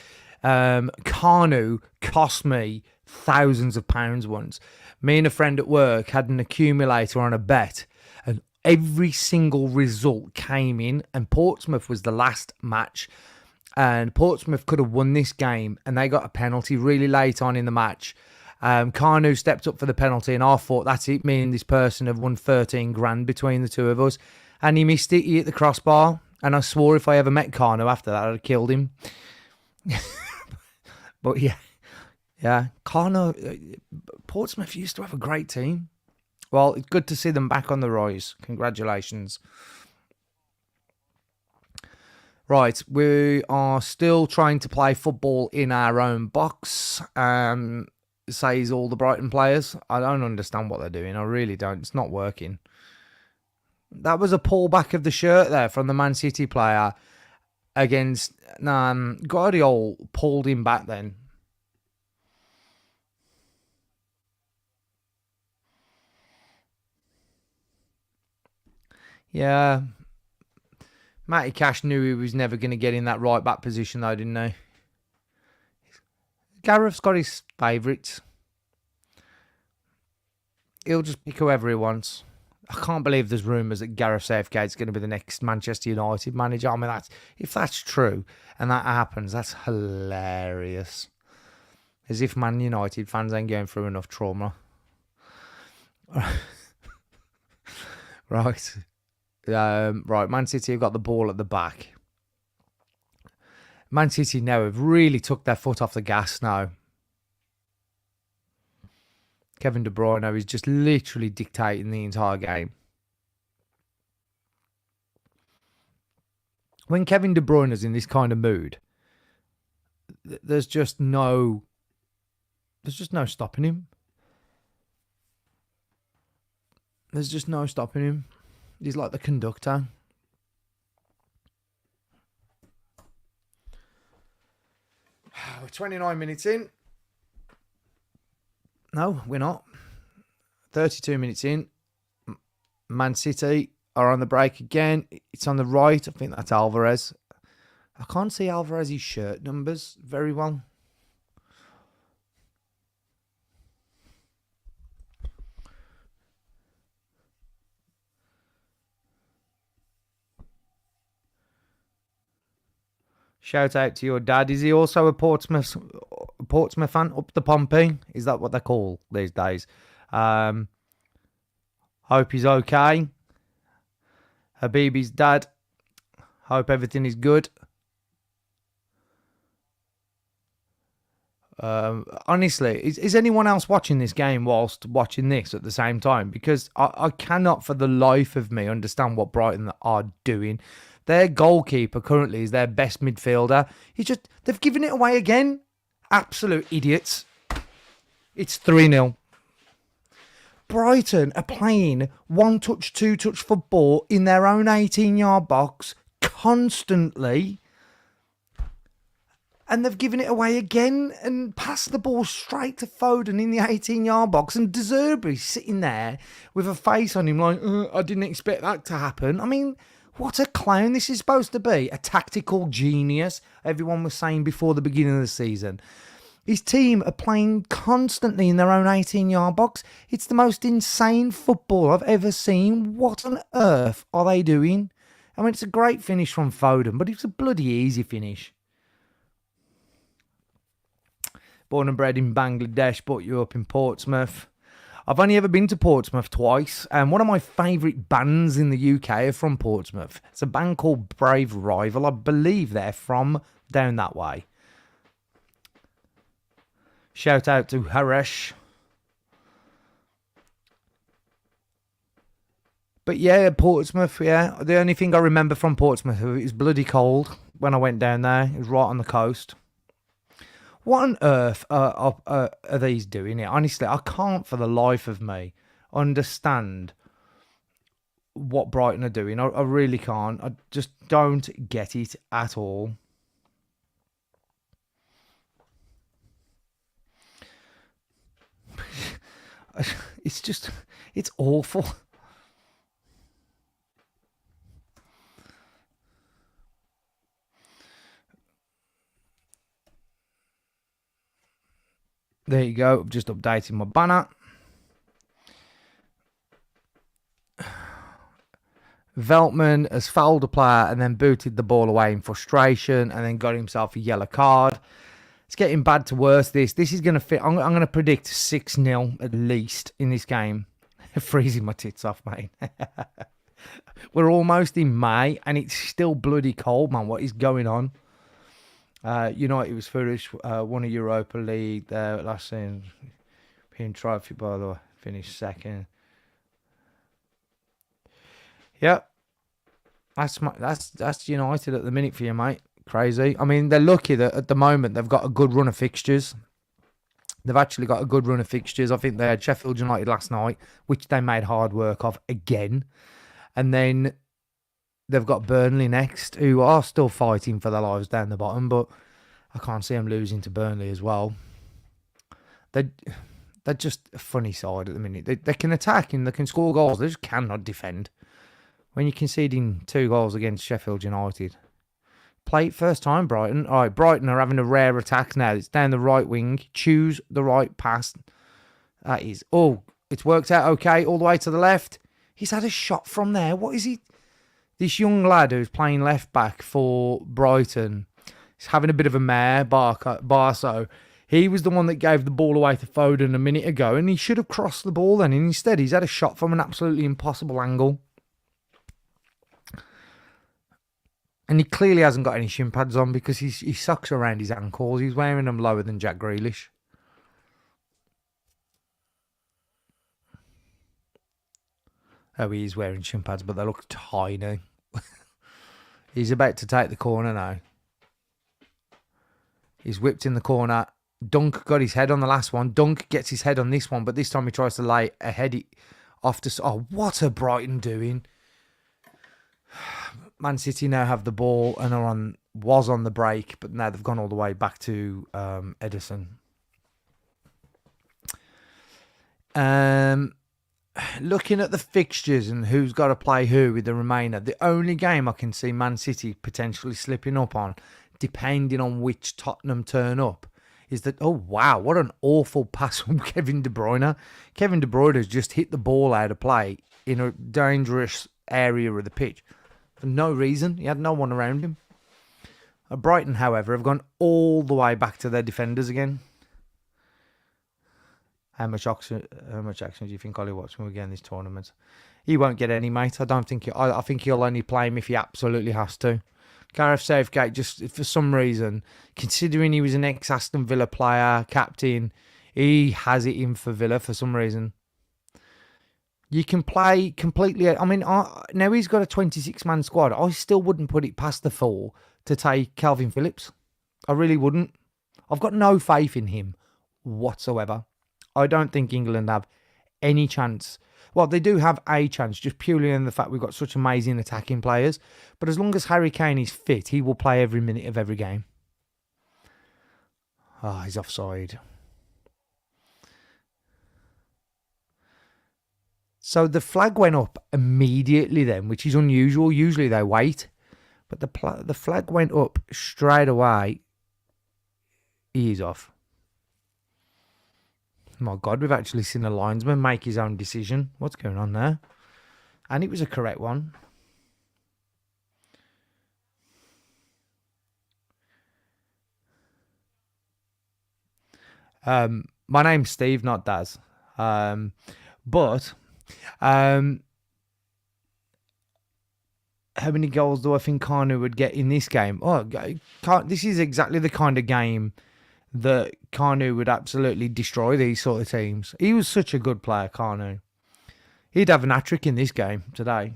Carnu cost me thousands of pounds once. Me and a friend at work had an accumulator on a bet, and every single result came in, and Portsmouth was the last match. And Portsmouth could have won this game, and they got a penalty really late on in the match. Carnu stepped up for the penalty, and I thought, that's it. Me and this person have won 13 grand between the two of us. And he missed it. He hit the crossbar. And I swore if I ever met Carnu after that, I'd have killed him. But yeah. Carnu, Portsmouth used to have a great team. Well, it's good to see them back on the rise. Congratulations. Right, we are still trying to play football in our own box. says all the Brighton players. I don't understand what they're doing. I really don't. It's not working. That was a pullback of the shirt there from the Man City player against Guardiola pulled him back then. Yeah. Matty Cash knew he was never going to get in that right back position though, didn't he? Gareth's got his favourites. He'll just pick whoever he wants. I can't believe there's rumours that Gareth Southgate's going to be the next Manchester United manager. I mean, if that's true and that happens, that's hilarious. As if Man United fans ain't going through enough trauma. Right. Right, Man City have got the ball at the back. Man City now have really took their foot off the gas now. Kevin De Bruyne is just literally dictating the entire game. When Kevin De Bruyne is in this kind of mood, there's just no stopping him. There's just no stopping him. He's like the conductor. We're 29 minutes in. No, we're not. 32 minutes in. Man City are on the break again. It's on the right. I think that's Alvarez. I can't see Alvarez's shirt numbers very well. Shout out to your dad. Is he also a Portsmouth fan? Up the Pompey? Is that what they call these days? Hope he's okay. Habibi's dad. Hope everything is good. Honestly, is anyone else watching this game whilst watching this at the same time? Because I cannot for the life of me understand what Brighton are doing. Their goalkeeper currently is their best midfielder. They've given it away again. Absolute idiots. It's 3-0. Brighton are playing one-touch, two-touch football in their own 18-yard box constantly. And they've given it away again and passed the ball straight to Foden in the 18-yard box. And De Zerbi's sitting there with a face on him like, I didn't expect that to happen. I mean, what a clown this is supposed to be. A tactical genius, everyone was saying before the beginning of the season. His team are playing constantly in their own 18-yard box. It's the most insane football I've ever seen. What on earth are they doing? I mean, it's a great finish from Foden, but it's a bloody easy finish. Born and bred in Bangladesh, brought you up in Portsmouth. I've only ever been to Portsmouth twice, and one of my favourite bands in the UK are from Portsmouth. It's a band called Brave Rival. I believe they're from down that way. Shout out to Haresh. But yeah, Portsmouth, yeah. The only thing I remember from Portsmouth, it was bloody cold when I went down there. It was right on the coast. What on earth are these doing here? Honestly, I can't for the life of me understand what Brighton are doing. I really can't. I just don't get it at all. It's awful. There you go. I'm just updating my banner. Veltman has fouled a player and then booted the ball away in frustration and then got himself a yellow card. It's getting bad to worse, this. This is going to fit. I'm going to predict 6-0 at least in this game. Freezing my tits off, mate. We're almost in May and it's still bloody cold, man. What is going on? United was foolish. Won a Europa League last season. European Trophy, by the way. Finished second. Yep. That's United at the minute for you, mate. Crazy. I mean, they're lucky that at the moment they've got a good run of fixtures. They've actually got a good run of fixtures. I think they had Sheffield United last night, which they made hard work of again. And then they've got Burnley next, who are still fighting for their lives down the bottom, but I can't see them losing to Burnley as well. They're just a funny side at the minute. They can attack and they can score goals. They just cannot defend. When you're conceding 2 goals against Sheffield United. Play it first time, Brighton. All right, Brighton are having a rare attack now. It's down the right wing. Choose the right pass. That is... Oh, it's worked out okay all the way to the left. He's had a shot from there. What is he... This young lad who's playing left back for Brighton is having a bit of a mare, Barso. He was the one that gave the ball away to Foden a minute ago, and he should have crossed the ball then. And instead, he's had a shot from an absolutely impossible angle. And he clearly hasn't got any shin pads on because he socks around his ankles. He's wearing them lower than Jack Grealish. Oh, he is wearing shin pads, but they look tiny. He's about to take the corner now. He's whipped in the corner. Dunk got his head on the last one. Dunk gets his head on this one, but this time he tries to lay a head off to... Oh, what are Brighton doing? Man City now have the ball and was on the break, but now they've gone all the way back to Edison. Looking at the fixtures and who's got to play who with the remainder, the only game I can see Man City potentially slipping up on, depending on which Tottenham turn up, is that, oh wow, what an awful pass from Kevin De Bruyne. Kevin De Bruyne has just hit the ball out of play in a dangerous area of the pitch. For no reason. He had no one around him. Brighton, however, have gone all the way back to their defenders again. How much action do you think Ollie Watson will get in this tournament? He won't get any, mate. I think he'll only play him if he absolutely has to. Gareth Southgate, just for some reason, considering he was an ex-Aston Villa player, captain, he has it in for Villa for some reason. You can play completely... I mean, now he's got a 26-man squad. I still wouldn't put it past the 4 to take Calvin Phillips. I really wouldn't. I've got no faith in him whatsoever. I don't think England have any chance. Well, they do have a chance, just purely in the fact we've got such amazing attacking players. But as long as Harry Kane is fit, he will play every minute of every game. Ah, he's offside. So the flag went up immediately then, which is unusual. Usually they wait. But the flag went up straight away. He is off. My God, we've actually seen a linesman make his own decision. What's going on there? And it was a correct one. My name's Steve, not Daz. But... how many goals do I think Kanu would get in this game? Oh, this is exactly the kind of game that Kanu would absolutely destroy these sort of teams. He was such a good player, Kanu. He'd have an hat-trick in this game today.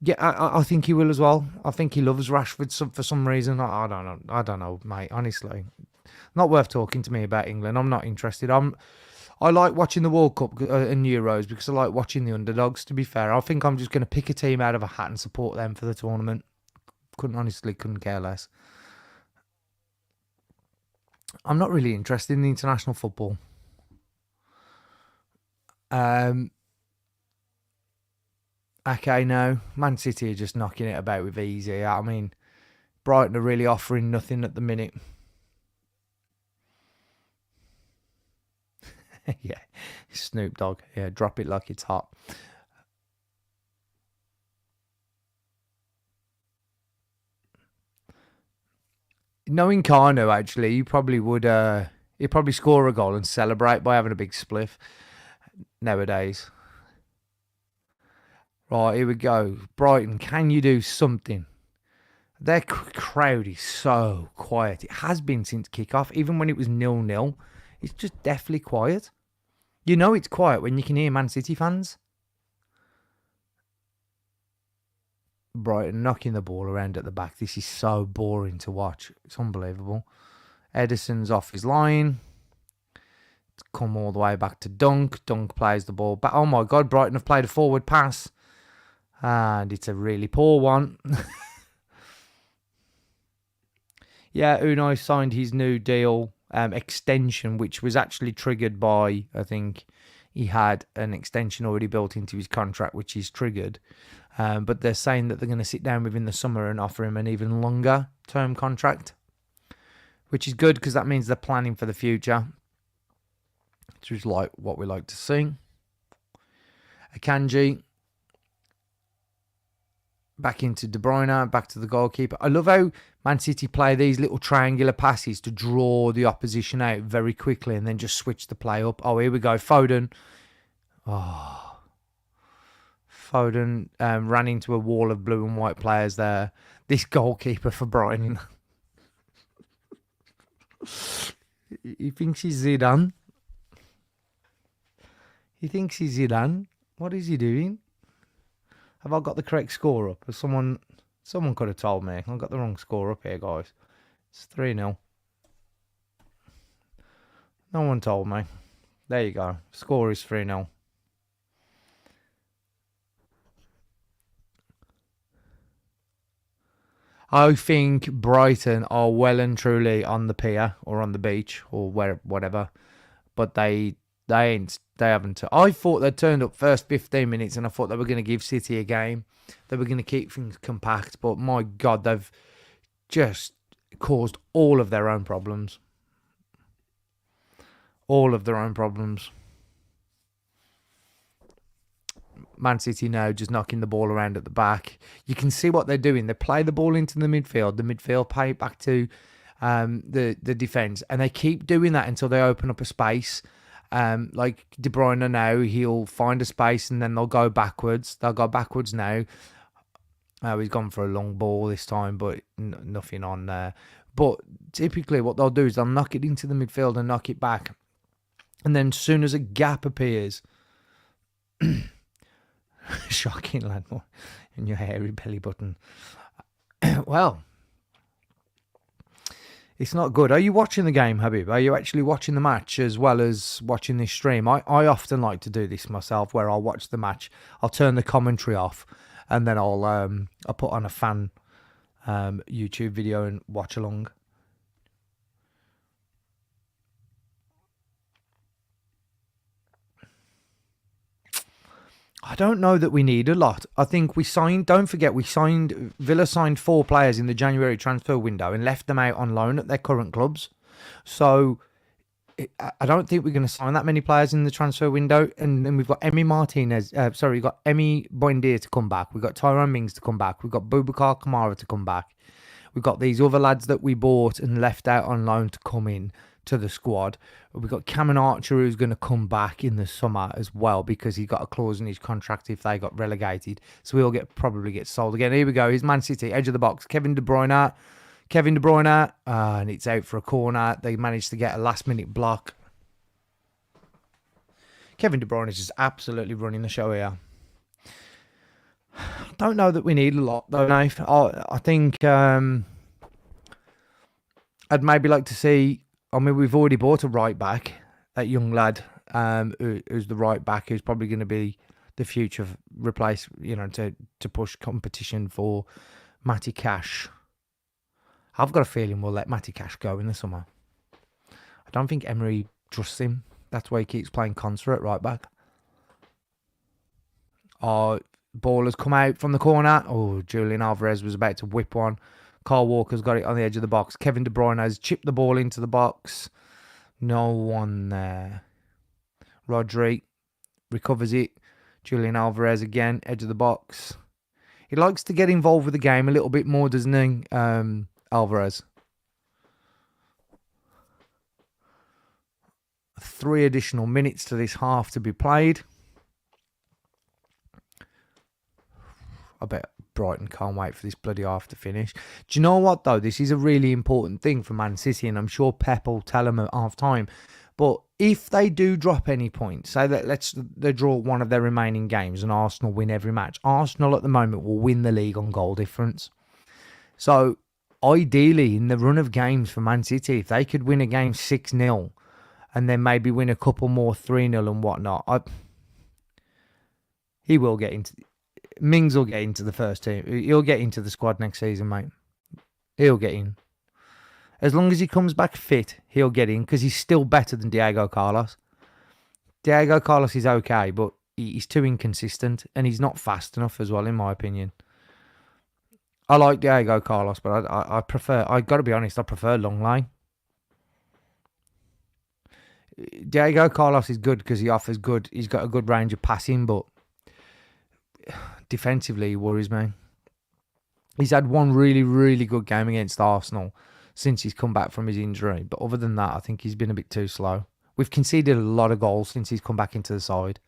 Yeah, I think he will as well. I think he loves Rashford for some reason. I don't know. I don't know, mate. Honestly, not worth talking to me about England. I'm not interested. I like watching the World Cup and Euros because I like watching the underdogs, to be fair. I think I'm just going to pick a team out of a hat and support them for the tournament. Couldn't care less. I'm not really interested in the international football. Okay, no. Man City are just knocking it about with easy. I mean, Brighton are really offering nothing at the minute. Yeah, Snoop Dogg. Yeah, drop it like it's hot. Knowing Kano, actually, you probably would. He'd probably score a goal and celebrate by having a big spliff nowadays. Right, here we go. Brighton, can you do something? Their crowd is so quiet. It has been since kickoff, even when it was 0-0. It's just deathly quiet. You know it's quiet when you can hear Man City fans. Brighton knocking the ball around at the back. This is so boring to watch. It's unbelievable. Edison's off his line. Come all the way back to Dunk. Dunk plays the ball back. Oh my God, Brighton have played a forward pass. And it's a really poor one. Yeah, Unai signed his new deal extension, which was actually triggered by, I think he had an extension already built into his contract, which is triggered. But they're saying that they're going to sit down with him in the summer and offer him an even longer term contract, which is good because that means they're planning for the future, which is like what we like to see. Akanji back into De Bruyne, back to the goalkeeper. I love how Man City play these little triangular passes to draw the opposition out very quickly and then just switch the play up. Oh, here we go. Foden. Oh. Foden ran into a wall of blue and white players there. This goalkeeper for Brighton. He thinks he's Zidane. He thinks he's Zidane. What is he doing? Have I got the correct score up? Someone could have told me. I've got the wrong score up here, guys. It's 3-0. No one told me. There you go. Score is 3-0. I think Brighton are well and truly on the pier or on the beach or whatever, but they haven't. I thought they turned up first 15 minutes and I thought they were going to give City a game. They were going to keep things compact, but my God, they've just caused all of their own problems. All of their own problems. Man City now just knocking the ball around at the back. You can see what they're doing. They play the ball into the midfield play it back to the defence, and they keep doing that until they open up a space. Like De Bruyne now, he'll find a space and then they'll go backwards. They'll go backwards now. He's gone for a long ball this time, but nothing on there. But typically what they'll do is they'll knock it into the midfield and knock it back. And then as soon as a gap appears... Shocking, lad. In your hairy belly button. Well... It's not good. Are you watching the game, Habib? Are you actually watching the match as well as watching this stream? I often like to do this myself, where I'll watch the match, I'll turn the commentary off, and then I'll put on a fan YouTube video and watch along. I don't know that we need a lot. I think Villa signed 4 players in the January transfer window and left them out on loan at their current clubs. So I don't think we're going to sign that many players in the transfer window. And then we've got we've got Emi Buendia to come back. We've got Tyrone Mings to come back. We've got Boubacar Kamara to come back. We've got these other lads that we bought and left out on loan to come in to the squad. We've got Cameron Archer, who's going to come back in the summer as well because he's got a clause in his contract if they got relegated. So he'll probably get sold again. Here we go. Here's Man City, edge of the box. Kevin De Bruyne, and it's out for a corner. They managed to get a last-minute block. Kevin De Bruyne is just absolutely running the show here. Don't know that we need a lot, though, Nath. I think I'd maybe like to see... I mean, we've already bought a right back, that young lad who's the right back, who's probably going to be the future replace, to push competition for Matty Cash. I've got a feeling we'll let Matty Cash go in the summer. I don't think Emery trusts him. That's why he keeps playing Concert at right back. Ball has come out from the corner. Oh, Julian Alvarez was about to whip one. Carl Walker's got it on the edge of the box. Kevin De Bruyne has chipped the ball into the box. No one there. Rodri recovers it. Julian Alvarez again, edge of the box. He likes to get involved with the game a little bit more, doesn't he, Alvarez? 3 additional minutes to this half to be played. I bet Brighton can't wait for this bloody half to finish. Do you know what, though? This is a really important thing for Man City, and I'm sure Pep will tell them at half-time. But if they do drop any points, say that they draw one of their remaining games and Arsenal win every match, Arsenal at the moment will win the league on goal difference. So ideally, in the run of games for Man City, if they could win a game 6-0 and then maybe win a couple more 3-0 and whatnot, he will get into... Mings will get into the first team. He'll get into the squad next season, mate. He'll get in. As long as he comes back fit, he'll get in because he's still better than Diego Carlos. Diego Carlos is okay, but he's too inconsistent and he's not fast enough as well, in my opinion. I like Diego Carlos, but I prefer... I got to be honest, I prefer long line. Diego Carlos is good because he offers good... He's got a good range of passing, but defensively, he worries me. He's had one really, really good game against Arsenal since he's come back from his injury. But other than that, I think he's been a bit too slow. We've conceded a lot of goals since he's come back into the side.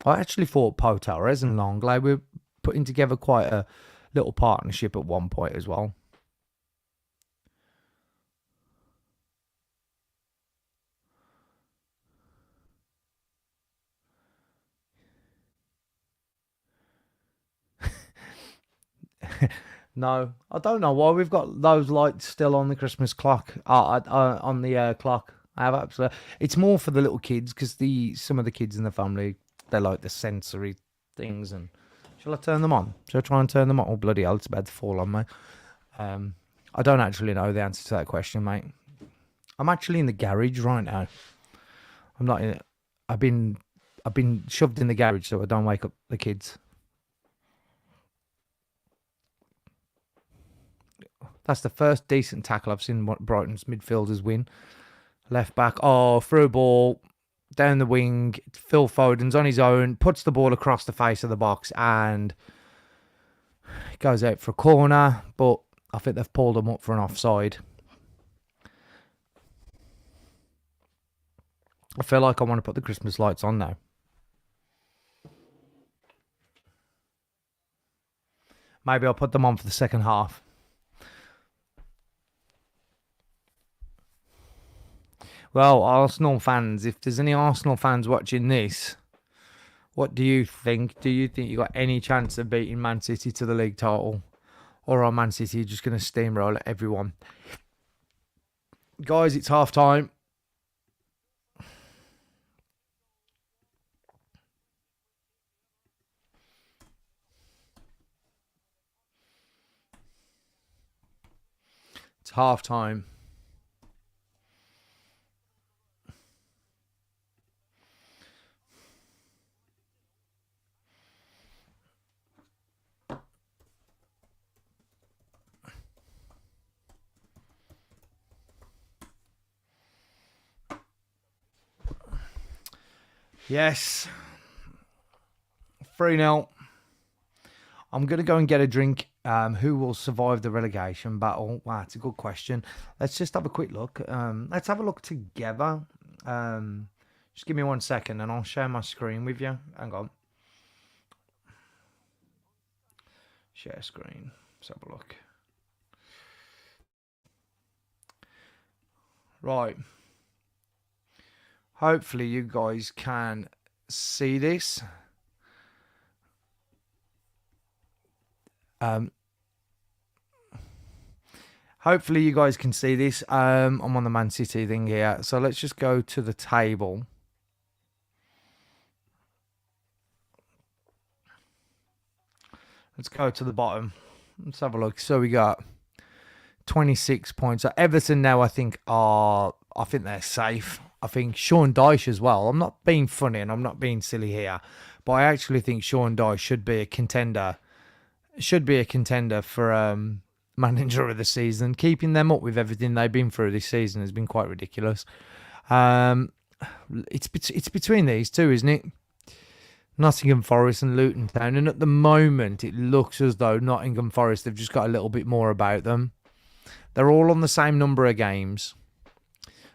I actually thought Pau Torres and Longley were putting together quite a little partnership at one point as well. No, I don't know why we've got those lights still on the Christmas clock. On the clock. I have absolutely. It's more for the little kids because some of the kids in the family, they like the sensory things. And shall I turn them on? Shall I try and turn them on? Oh bloody hell! It's about to fall on me. I don't actually know the answer to that question, mate. I'm actually in the garage right now. I'm not in it. I've been shoved in the garage so I don't wake up the kids. That's the first decent tackle I've seen Brighton's midfielders win. Left back, through ball, down the wing. Phil Foden's on his own, puts the ball across the face of the box and goes out for a corner. But I think they've pulled him up for an offside. I feel like I want to put the Christmas lights on now. Maybe I'll put them on for the second half. Well, Arsenal fans, if there's any Arsenal fans watching this, what do you think? Do you think you got any chance of beating Man City to the league title? Or are Man City just going to steamroll at everyone? Guys, it's half time. It's half time. Yes. 3-0. I'm going to go and get a drink. Who will survive the relegation battle? Wow, it's a good question. Let's just have a quick look. Let's have a look together. Just give me 1 second and I'll share my screen with you. Hang on. Share screen. Let's have a look. Right. Hopefully you guys can see this. Hopefully you guys can see this. I'm on the Man City thing here. So let's just go to the table. Let's go to the bottom. Let's have a look. So we got 26 points. So Everton now I think they're safe. I think Sean Dyche as well. I'm not being funny and I'm not being silly here, but I actually think Sean Dyche should be a contender. Should be a contender for manager of the season. Keeping them up with everything they've been through this season has been quite ridiculous. It's between these two, isn't it? Nottingham Forest and Luton Town, and at the moment it looks as though Nottingham Forest have just got a little bit more about them. They're all on the same number of games.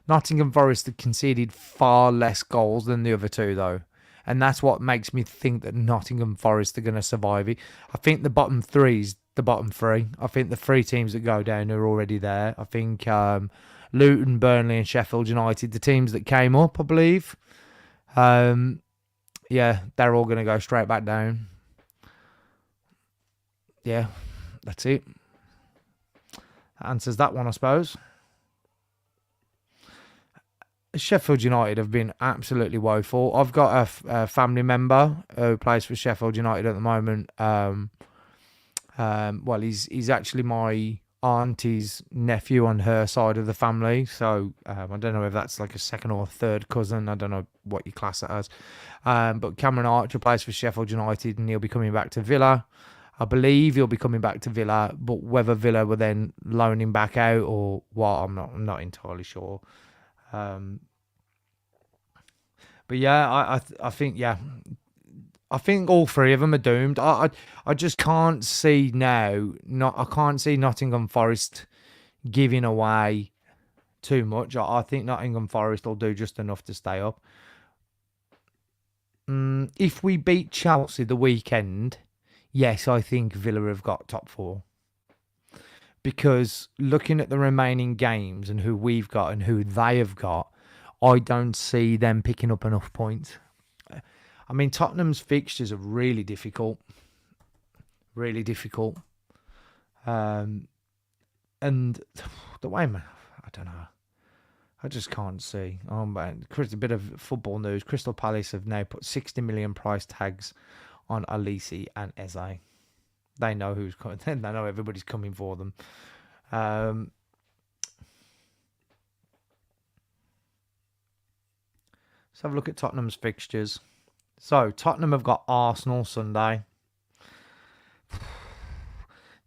Nottingham Forest have conceded far less goals than the other two, though. And that's what makes me think that Nottingham Forest are going to survive it. I think the bottom three's the bottom three. I think the three teams that go down are already there. I think Luton, Burnley and Sheffield United, the teams that came up, I believe. Yeah, yeah, they're all going to go straight back down. Yeah, that's it. That answers that one, I suppose. Sheffield United have been absolutely woeful. I've got a family member who plays for Sheffield United at the moment. Well, he's actually my auntie's nephew on her side of the family. So I don't know if that's like a second or third cousin. I don't know what you class it as. But Cameron Archer plays for Sheffield United, and he'll be coming back to Villa. I believe he'll be coming back to Villa, but whether Villa will then loan him back out or what, I'm not entirely sure. But yeah, I think yeah, I think all three of them are doomed. I just can't see now. Not I can't see Nottingham Forest giving away too much. I think Nottingham Forest will do just enough to stay up. If we beat Chelsea the weekend, yes, I think Villa have got top four. Because looking at the remaining games and who we've got and who they have got, I don't see them picking up enough points. I mean, Tottenham's fixtures are really difficult. Really difficult. And the way, man, I don't know. I just can't see. Oh, man. A bit of football news. Crystal Palace have now put 60 million price tags on Alisi and Eze. They know who's coming. They know everybody's coming for them. Let's have a look at Tottenham's fixtures. So, Tottenham have got Arsenal Sunday.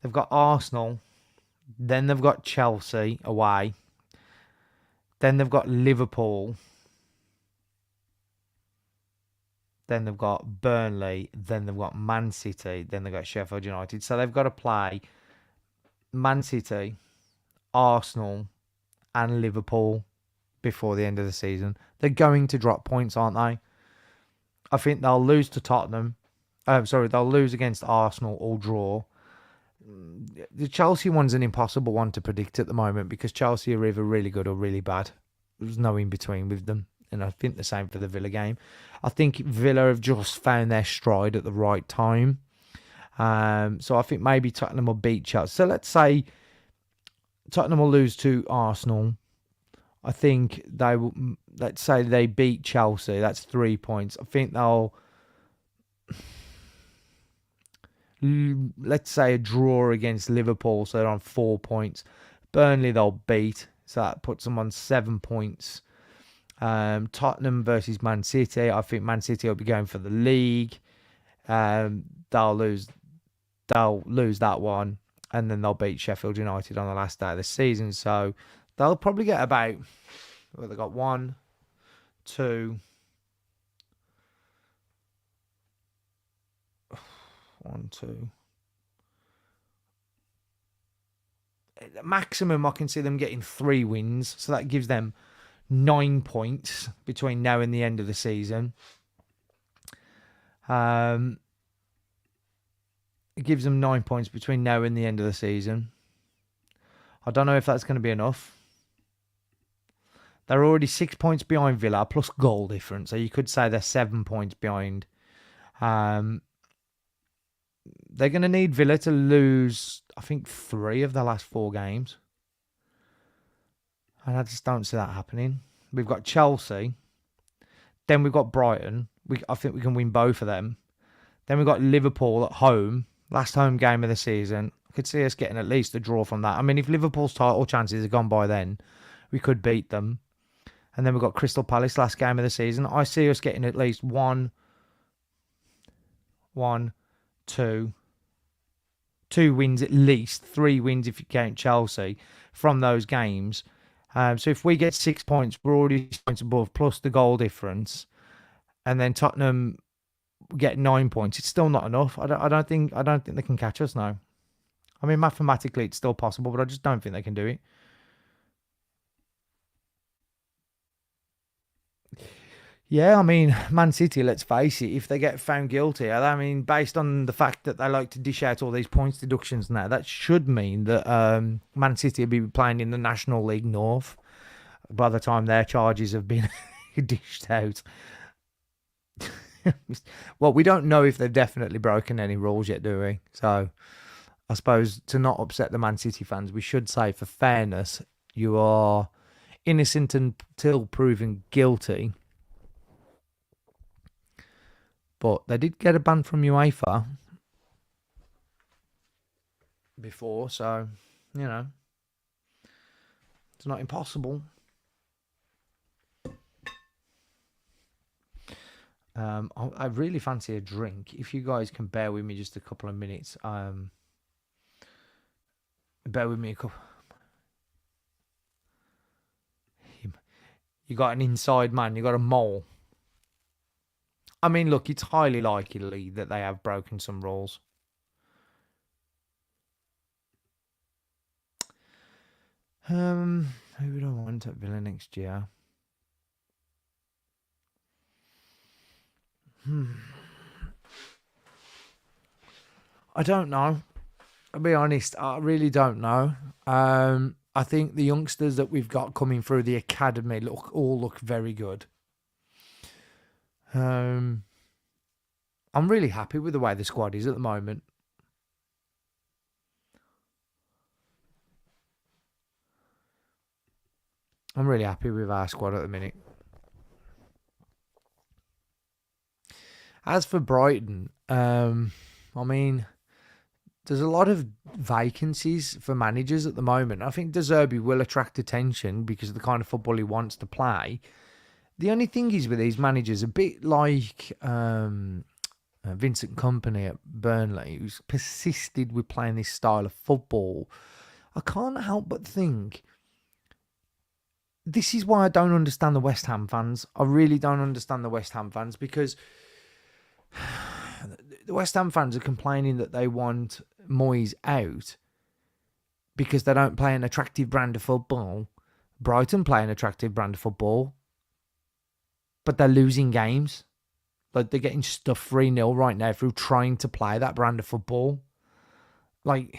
They've got Arsenal. Then they've got Chelsea away. Then they've got Liverpool. Then they've got Burnley. Then they've got Man City. Then they've got Sheffield United. So they've got to play Man City, Arsenal, and Liverpool before the end of the season. They're going to drop points, aren't they? I think they'll lose to Tottenham. They'll lose against Arsenal or draw. The Chelsea one's an impossible one to predict at the moment because Chelsea are either really good or really bad. There's no in between with them. And I think the same for the Villa game. I think Villa have just found their stride at the right time. So I think maybe Tottenham will beat Chelsea. So let's say Tottenham will lose to Arsenal. I think they will. Let's say they beat Chelsea. That's 3 points. I think they'll. Let's say a draw against Liverpool, so they're on 4 points. Burnley they'll beat, so that puts them on 7 points. Tottenham versus Man City. I think Man City will be going for the league. They'll lose that one, and then they'll beat Sheffield United on the last day of the season. So they'll probably get about. Well, they got 1, 2. 1, 2. Maximum, I can see them getting 3 wins. So that gives them 9 points between now and the end of the season. It gives them 9 points between now and the end of the season. I don't know if that's going to be enough. They're already 6 points behind Villa, plus goal difference. So you could say they're 7 points behind. They're going to need Villa to lose, I think, 3 of their last 4 games. And I just don't see that happening. We've got Chelsea. Then we've got Brighton. I think we can win both of them. Then we've got Liverpool at home. Last home game of the season. I could see us getting at least a draw from that. I mean, if Liverpool's title chances are gone by then, we could beat them. And then we've got Crystal Palace last game of the season. I see us getting at least 1, 2 wins at least. 3 wins if you count Chelsea from those games. So if we get 6 points, we're already 6 points above, plus the goal difference. And then Tottenham get 9 points. It's still not enough. I don't think they can catch us now. I mean, mathematically it's still possible, but I just don't think they can do it. Yeah, I mean, Man City, let's face it, if they get found guilty, I mean, based on the fact that they like to dish out all these points deductions now, that should mean that Man City will be playing in the National League North by the time their charges have been dished out. Well, we don't know if they've definitely broken any rules yet, do we? So I suppose to not upset the Man City fans, we should say, for fairness, you are innocent until proven guilty. But they did get a ban from UEFA before, so, you know, it's not impossible. I really fancy a drink. If you guys can bear with me just a couple of minutes, bear with me a couple. You got an inside man. You got a mole. I mean, look, it's highly likely that they have broken some rules. Who would I want at Villa next year? I don't know. I'll be honest. I really don't know. I think the youngsters that we've got coming through the academy all look very good. I'm really happy with the way the squad is at the moment. I'm really happy with our squad at the minute. As for Brighton, I mean, there's a lot of vacancies for managers at the moment. I think De Zerbi will attract attention because of the kind of football he wants to play. The only thing is with these managers, a bit like Vincent Kompany at Burnley, who's persisted with playing this style of football, I can't help but think this is why I don't understand the West Ham fans. I really don't understand the West Ham fans because the West Ham fans are complaining that they want Moyes out because they don't play an attractive brand of football. Brighton play an attractive brand of football, but they're losing games. Like, they're getting stuffed 3-0 right now through trying to play that brand of football. Like,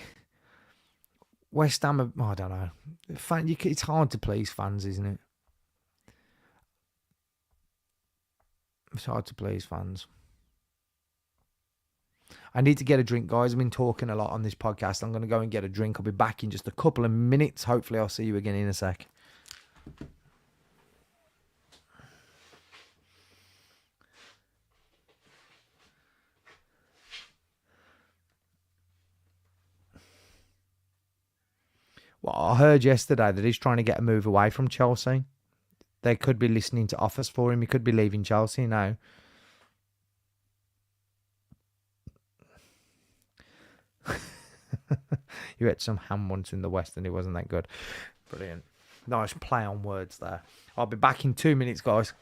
West Ham, I don't know. It's hard to please fans, isn't it? It's hard to please fans. I need to get a drink, guys. I've been talking a lot on this podcast. I'm going to go and get a drink. I'll be back in just a couple of minutes. Hopefully, I'll see you again in a sec. Well, I heard yesterday that he's trying to get a move away from Chelsea. They could be listening to offers for him. He could be leaving Chelsea now. You ate some ham once in the West and it wasn't that good. Brilliant. Nice play on words there. I'll be back in 2 minutes, guys.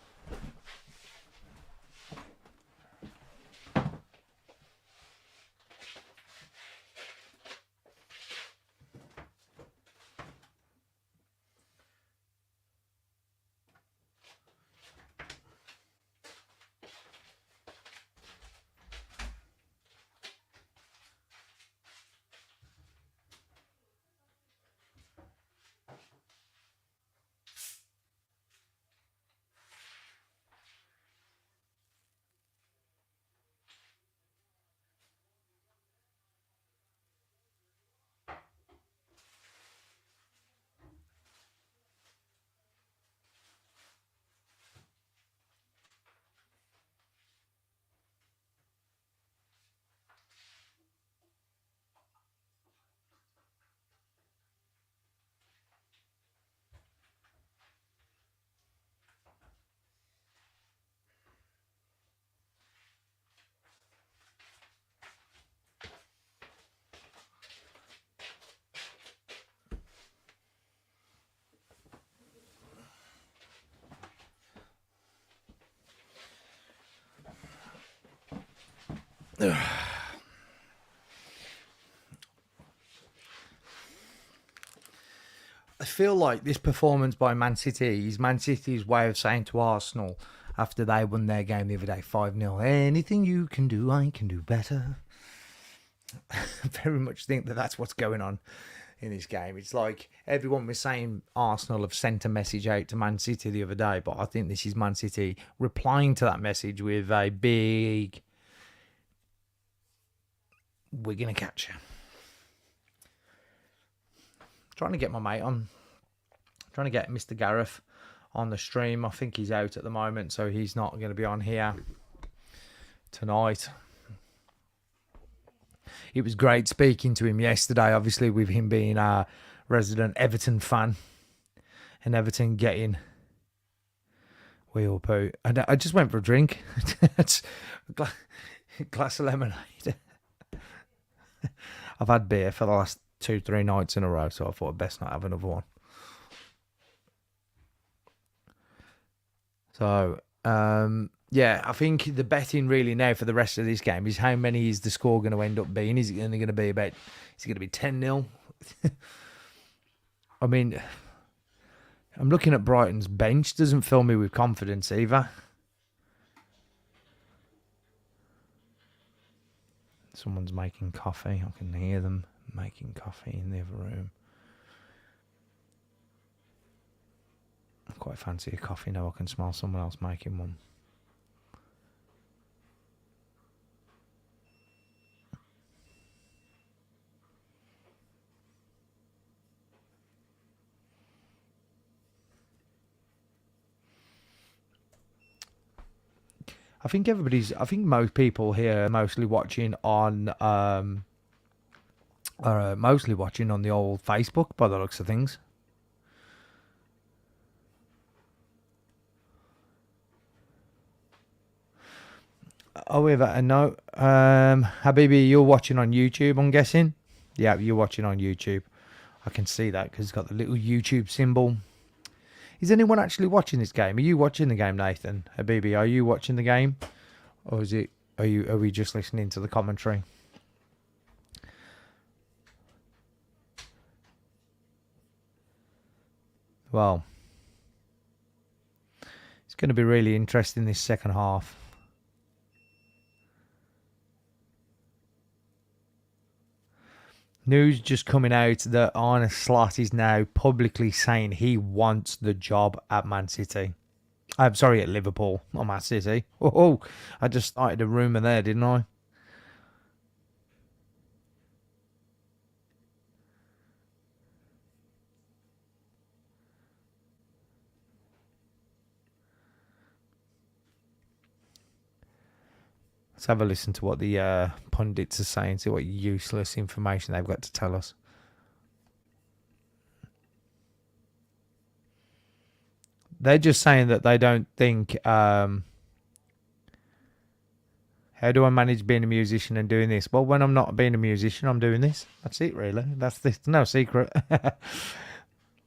I feel like this performance by Man City is Man City's way of saying to Arsenal after they won their game the other day 5-0, anything you can do, I can do better. I very much think that that's what's going on. in this game. It's like everyone was saying Arsenal have sent a message out to Man City the other day, but I think this is Man City replying to that message with a big, we're going to catch you. Trying to get my mate on. Trying to get Mr. Gareth on the stream. I think he's out at the moment, so he's not going to be on here tonight. It was great speaking to him yesterday, obviously, with him being a resident Everton fan and Everton getting wheel poo. And I just went for a drink. It's a glass of lemonade. I've had beer for the last 2-3 nights in a row, so I thought I'd best not have another one. So, yeah, I think the betting really now for the rest of this game is how many is the score going to end up being? Is it only going to be about, is it going to be 10-0? I mean, I'm looking at Brighton's bench. Doesn't fill me with confidence either. Someone's making coffee. I can hear them making coffee in the other room. I quite fancy a coffee now. I can smell someone else making one. I think most people here are mostly watching on the old Facebook by the looks of things. However, I know, Habibi, you're watching on YouTube, I'm guessing? Yeah, you're watching on YouTube. I can see that because it's got the little YouTube symbol. Is anyone actually watching this game? Are you watching the game, Nathan? Habibi, are you watching the game? Or are we just listening to the commentary? Well, it's going to be really interesting this second half. News just coming out that Arne Slot is now publicly saying he wants the job at Man City. I'm sorry, at Liverpool, not Man City. Oh, I just started a rumour there, didn't I? Let's have a listen to what the pundits are saying, see what useless information they've got to tell us. They're just saying that they don't think, how do I manage being a musician and doing this? Well, when I'm not being a musician, I'm doing this. That's it, really. That's no secret.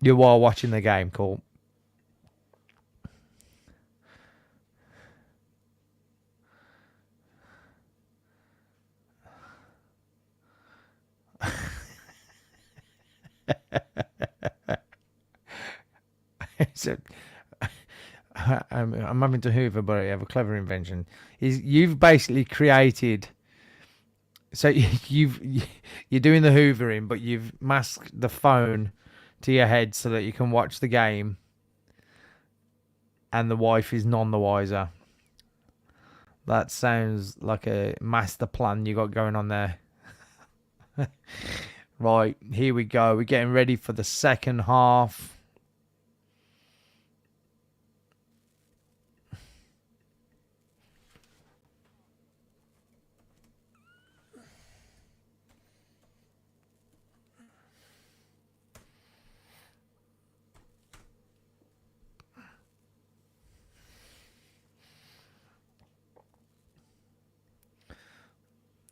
You are watching the game, cool. So, I'm having to hoover, but I have a clever invention. You've basically created. So you're doing the hoovering, but you've masked the phone to your head so that you can watch the game, and the wife is none the wiser. That sounds like a master plan you got going on there. Right, here we go. We're getting ready for the second half.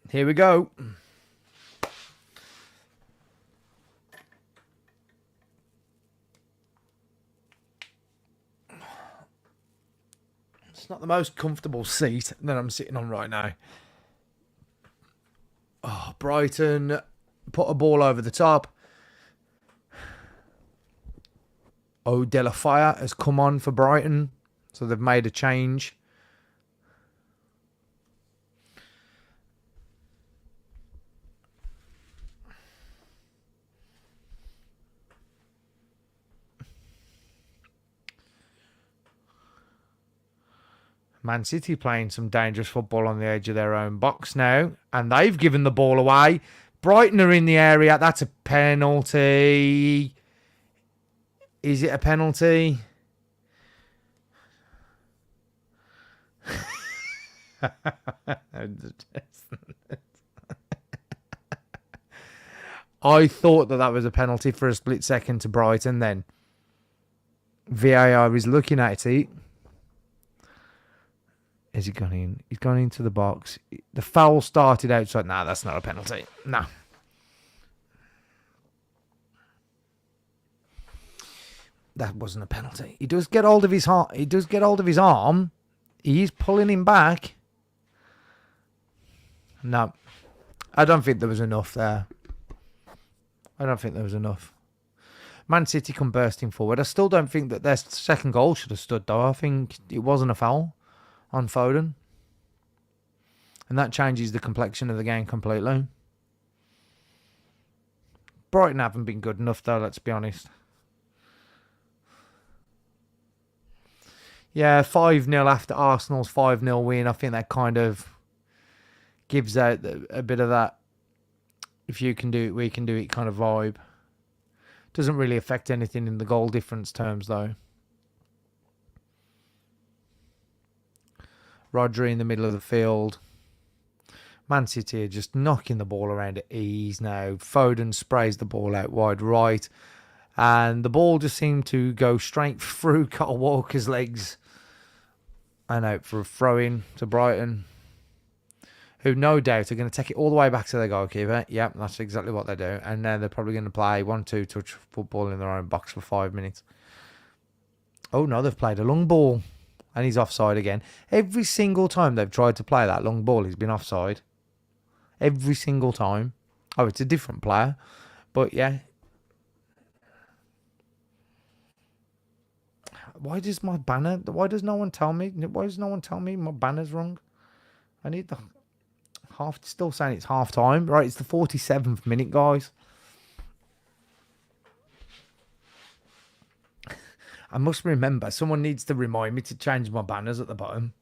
Here we go. It's not the most comfortable seat that I'm sitting on right now. Oh, Brighton put a ball over the top. O De La Fire has come on for Brighton, so they've made a change. Man City playing some dangerous football on the edge of their own box now, and they've given the ball away. Brighton are in the area. That's a penalty. Is it a penalty? I thought that was a penalty for a split second to Brighton. Then VAR is looking at it. Has he gone in? He's gone into the box. The foul started outside. Nah, that's not a penalty. No. That wasn't a penalty. He does get hold of his arm. He does get hold of his arm. He's pulling him back. No. I don't think there was enough there. I don't think there was enough. Man City come bursting forward. I still don't think that their second goal should have stood, though. I think it wasn't a foul on Foden. And that changes the complexion of the game completely. Brighton haven't been good enough, though, let's be honest. Yeah, 5-0 after Arsenal's 5-0 win. I think that kind of gives out a bit of that if you can do it, we can do it kind of vibe. Doesn't really affect anything in the goal difference terms, though. Rodri in the middle of the field. Man City are just knocking the ball around at ease now. Foden sprays the ball out wide right. And the ball just seemed to go straight through Kyle Walker's legs and out for a throw-in to Brighton, who no doubt are going to take it all the way back to their goalkeeper. Yep, that's exactly what they do. And then they're probably going to play 1-2 touch football in their own box for 5 minutes. Oh, no, they've played a long ball. And he's offside again. Every single time they've tried to play that long ball, he's been offside. Every single time. Oh, it's a different player. But, yeah. Why does no one tell me? Why does no one tell me my banner's wrong? I need the... Still saying it's half time. Right, it's the 47th minute, guys. I must remember. Someone needs to remind me to change my banners at the bottom.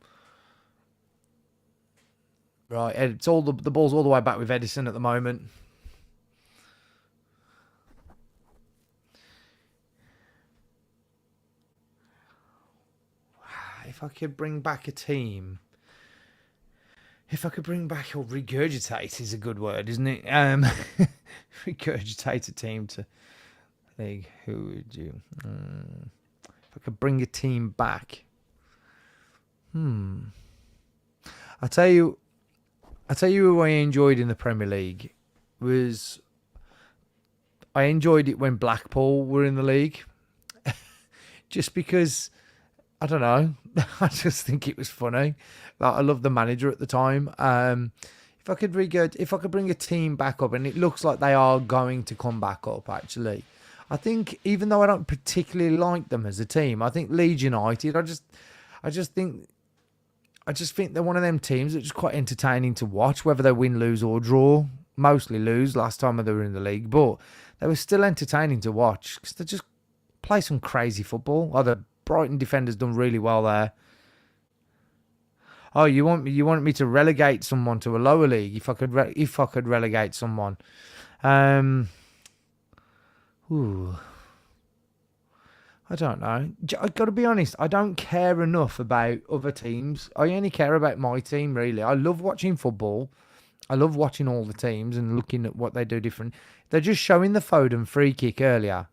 Right, it's all the ball's all the way back with Edison at the moment. If I could bring back a team... If I could bring back, or regurgitate is a good word, isn't it? Regurgitate a team to league. Who would you? If I could bring a team back. I tell you who I enjoyed in the Premier League was. I enjoyed it when Blackpool were in the league, just because. I don't know. I just think it was funny. Like, I loved the manager at the time. If I could bring a team back up, and it looks like they are going to come back up. Actually, I think even though I don't particularly like them as a team, I think Leeds United. I just think they're one of them teams that's just quite entertaining to watch, whether they win, lose, or draw. Mostly lose last time they were in the league, but they were still entertaining to watch because they just play some crazy football. The Brighton defenders done really well there. Oh, you want me to relegate someone to a lower league? If I could relegate someone, ooh, I don't know. I got to be honest. I don't care enough about other teams. I only care about my team. Really, I love watching football. I love watching all the teams and looking at what they do different. They're just showing the Foden free kick earlier.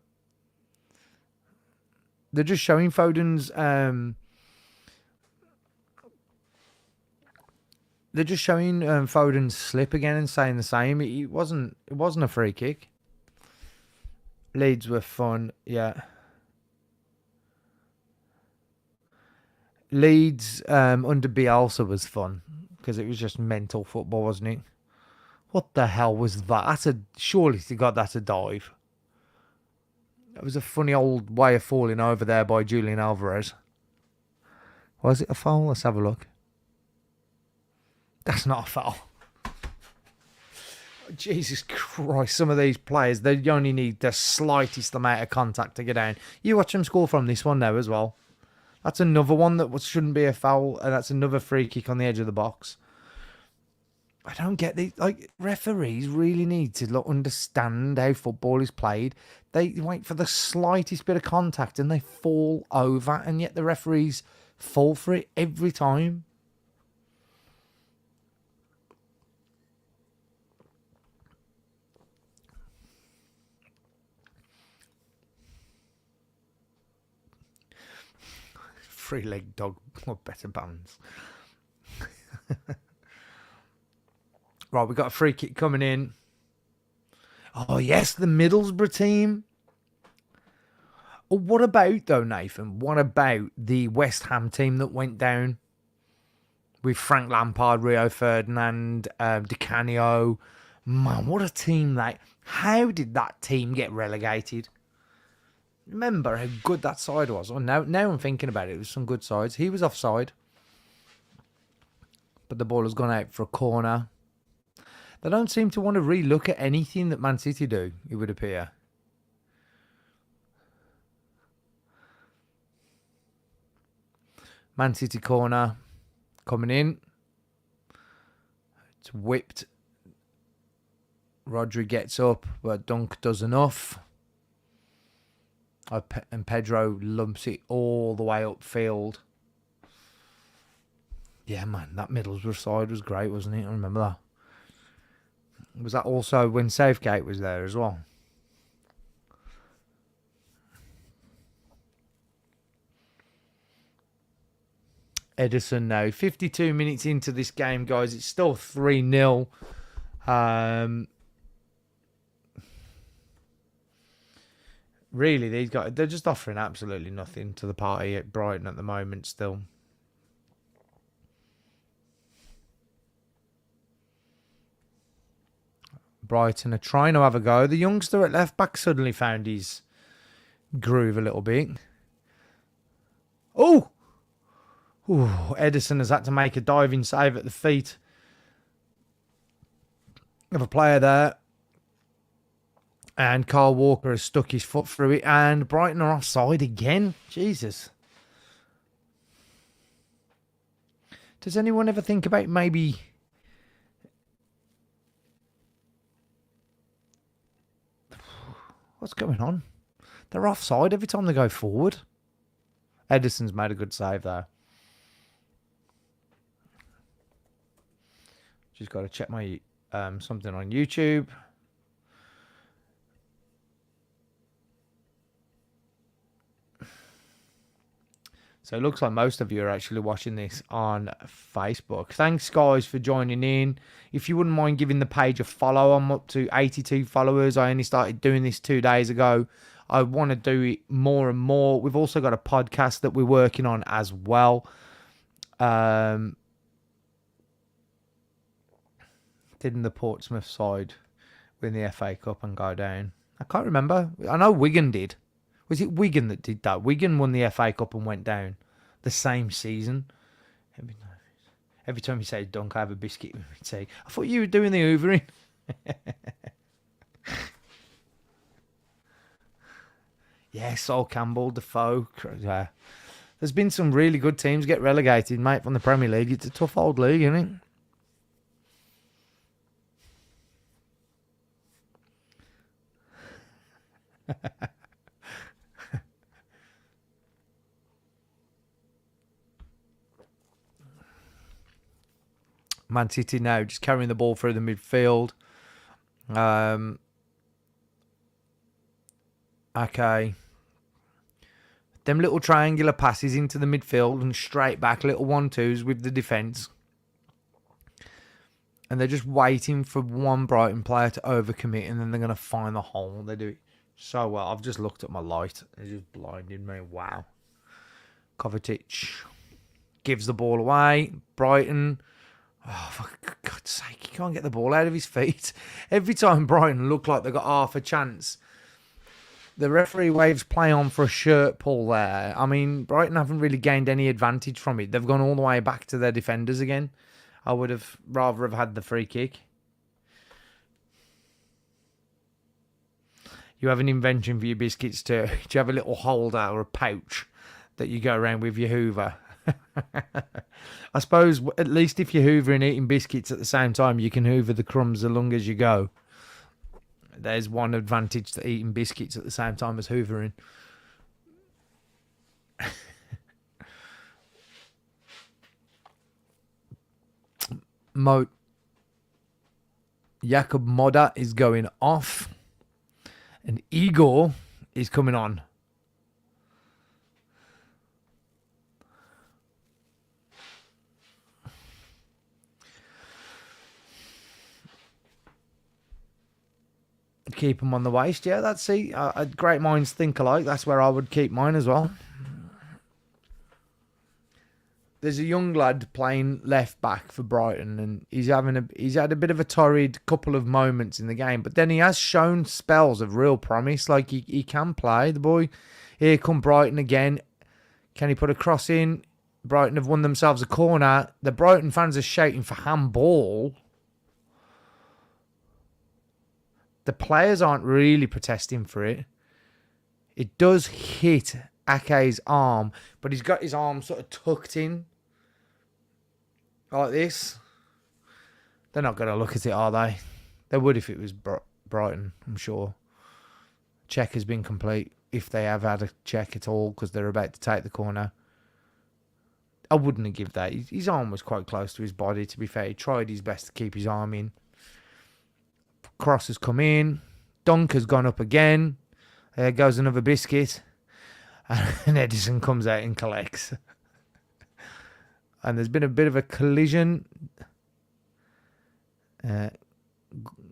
They're just showing Foden's. They're just showing Foden's slip again and saying the same. It wasn't a free kick. Leeds were fun, yeah. Leeds under Bielsa was fun because it was just mental football, wasn't it? What the hell was that? Surely to God, that's a dive. That was a funny old way of falling over there by Julian Alvarez. Was it a foul? Let's have a look. That's not a foul. Jesus Christ, some of these players, they only need the slightest amount of contact to get down. You watch them score from this one now as well. That's another one that shouldn't be a foul, and that's another free kick on the edge of the box. I don't get these. Like, referees really need to understand how football is played. They wait for the slightest bit of contact and they fall over, and yet the referees fall for it every time. Three-leg dog or better bands. Right, we got a free kick coming in. Oh, yes, the Middlesbrough team. Oh, what about, though, Nathan? What about the West Ham team that went down with Frank Lampard, Rio Ferdinand, Di Canio? Man, what a team that... How did that team get relegated? Remember how good that side was. Oh, now I'm thinking about it. It was some good sides. He was offside. But the ball has gone out for a corner. They don't seem to want to re-look at anything that Man City do, it would appear. Man City corner coming in. It's whipped. Rodri gets up, but Dunk does enough. And Pedro lumps it all the way upfield. Yeah, man, that Middlesbrough side was great, wasn't it? I remember that. Was that also when Southgate was there as well? Edison now. 52 minutes into this game, guys. It's still 3-0. Really, these guys, they're just offering absolutely nothing to the party at Brighton at the moment still. Brighton are trying to have a go. The youngster at left back suddenly found his groove a little bit. Oh! Ooh, Edison has had to make a diving save at the feet of a player there. And Carl Walker has stuck his foot through it. And Brighton are offside again. Jesus. Does anyone ever think about maybe... What's going on? They're offside every time they go forward. Edison's made a good save there. Just got to check my something on YouTube. So it looks like most of you are actually watching this on Facebook. Thanks, guys, for joining in. If you wouldn't mind giving the page a follow, I'm up to 82 followers. I only started doing this 2 days ago. I want to do it more and more. We've also got a podcast that we're working on as well. Didn't the Portsmouth side win the FA Cup and go down? I can't remember. I know Wigan did. Was it Wigan that did that? Wigan won the FA Cup and went down the same season. Every time you say dunk, I have a biscuit with me tea. I thought you were doing the hoovering. Yeah, Sol Campbell, Defoe. There's been some really good teams get relegated, mate, from the Premier League. It's a tough old league, isn't it? Man City now just carrying the ball through the midfield. Okay. Them little triangular passes into the midfield and straight back, little 1-2s with the defence. And they're just waiting for one Brighton player to overcommit, and then they're going to find the hole. They do it so well. I've just looked at my light. It just blinded me. Wow. Kovacic gives the ball away. Brighton... Oh, for God's sake, he can't get the ball out of his feet. Every time Brighton look like they've got half a chance, the referee waves play on for a shirt pull there. I mean, Brighton haven't really gained any advantage from it. They've gone all the way back to their defenders again. I would have rather have had the free kick. You have an invention for your biscuits too. Do you have a little holder or a pouch that you go around with your Hoover. I suppose at least if you're hoovering eating biscuits at the same time, you can hoover the crumbs as long as you go. There's one advantage to eating biscuits at the same time as hoovering. Jakob Moda is going off, and Igor is coming on. Keep him on the waist, yeah. That's great minds think alike. That's where I would keep mine as well. There's a young lad playing left back for Brighton, and he's had a bit of a torrid couple of moments in the game, but then he has shown spells of real promise. Like he can play, the boy. Here come Brighton again. Can he put a cross in? Brighton have won themselves a corner. The Brighton fans are shouting for handball. The players aren't really protesting for it. It does hit Ake's arm, but he's got his arm sort of tucked in like this. They're not going to look at it, are they? They would if it was Brighton, I'm sure. Check has been complete, if they have had a check at all, because they're about to take the corner. I wouldn't have given that. His arm was quite close to his body, to be fair. He tried his best to keep his arm in. Cross has come in. Dunk has gone up again. There goes another biscuit. And Edison comes out and collects. And there's been a bit of a collision.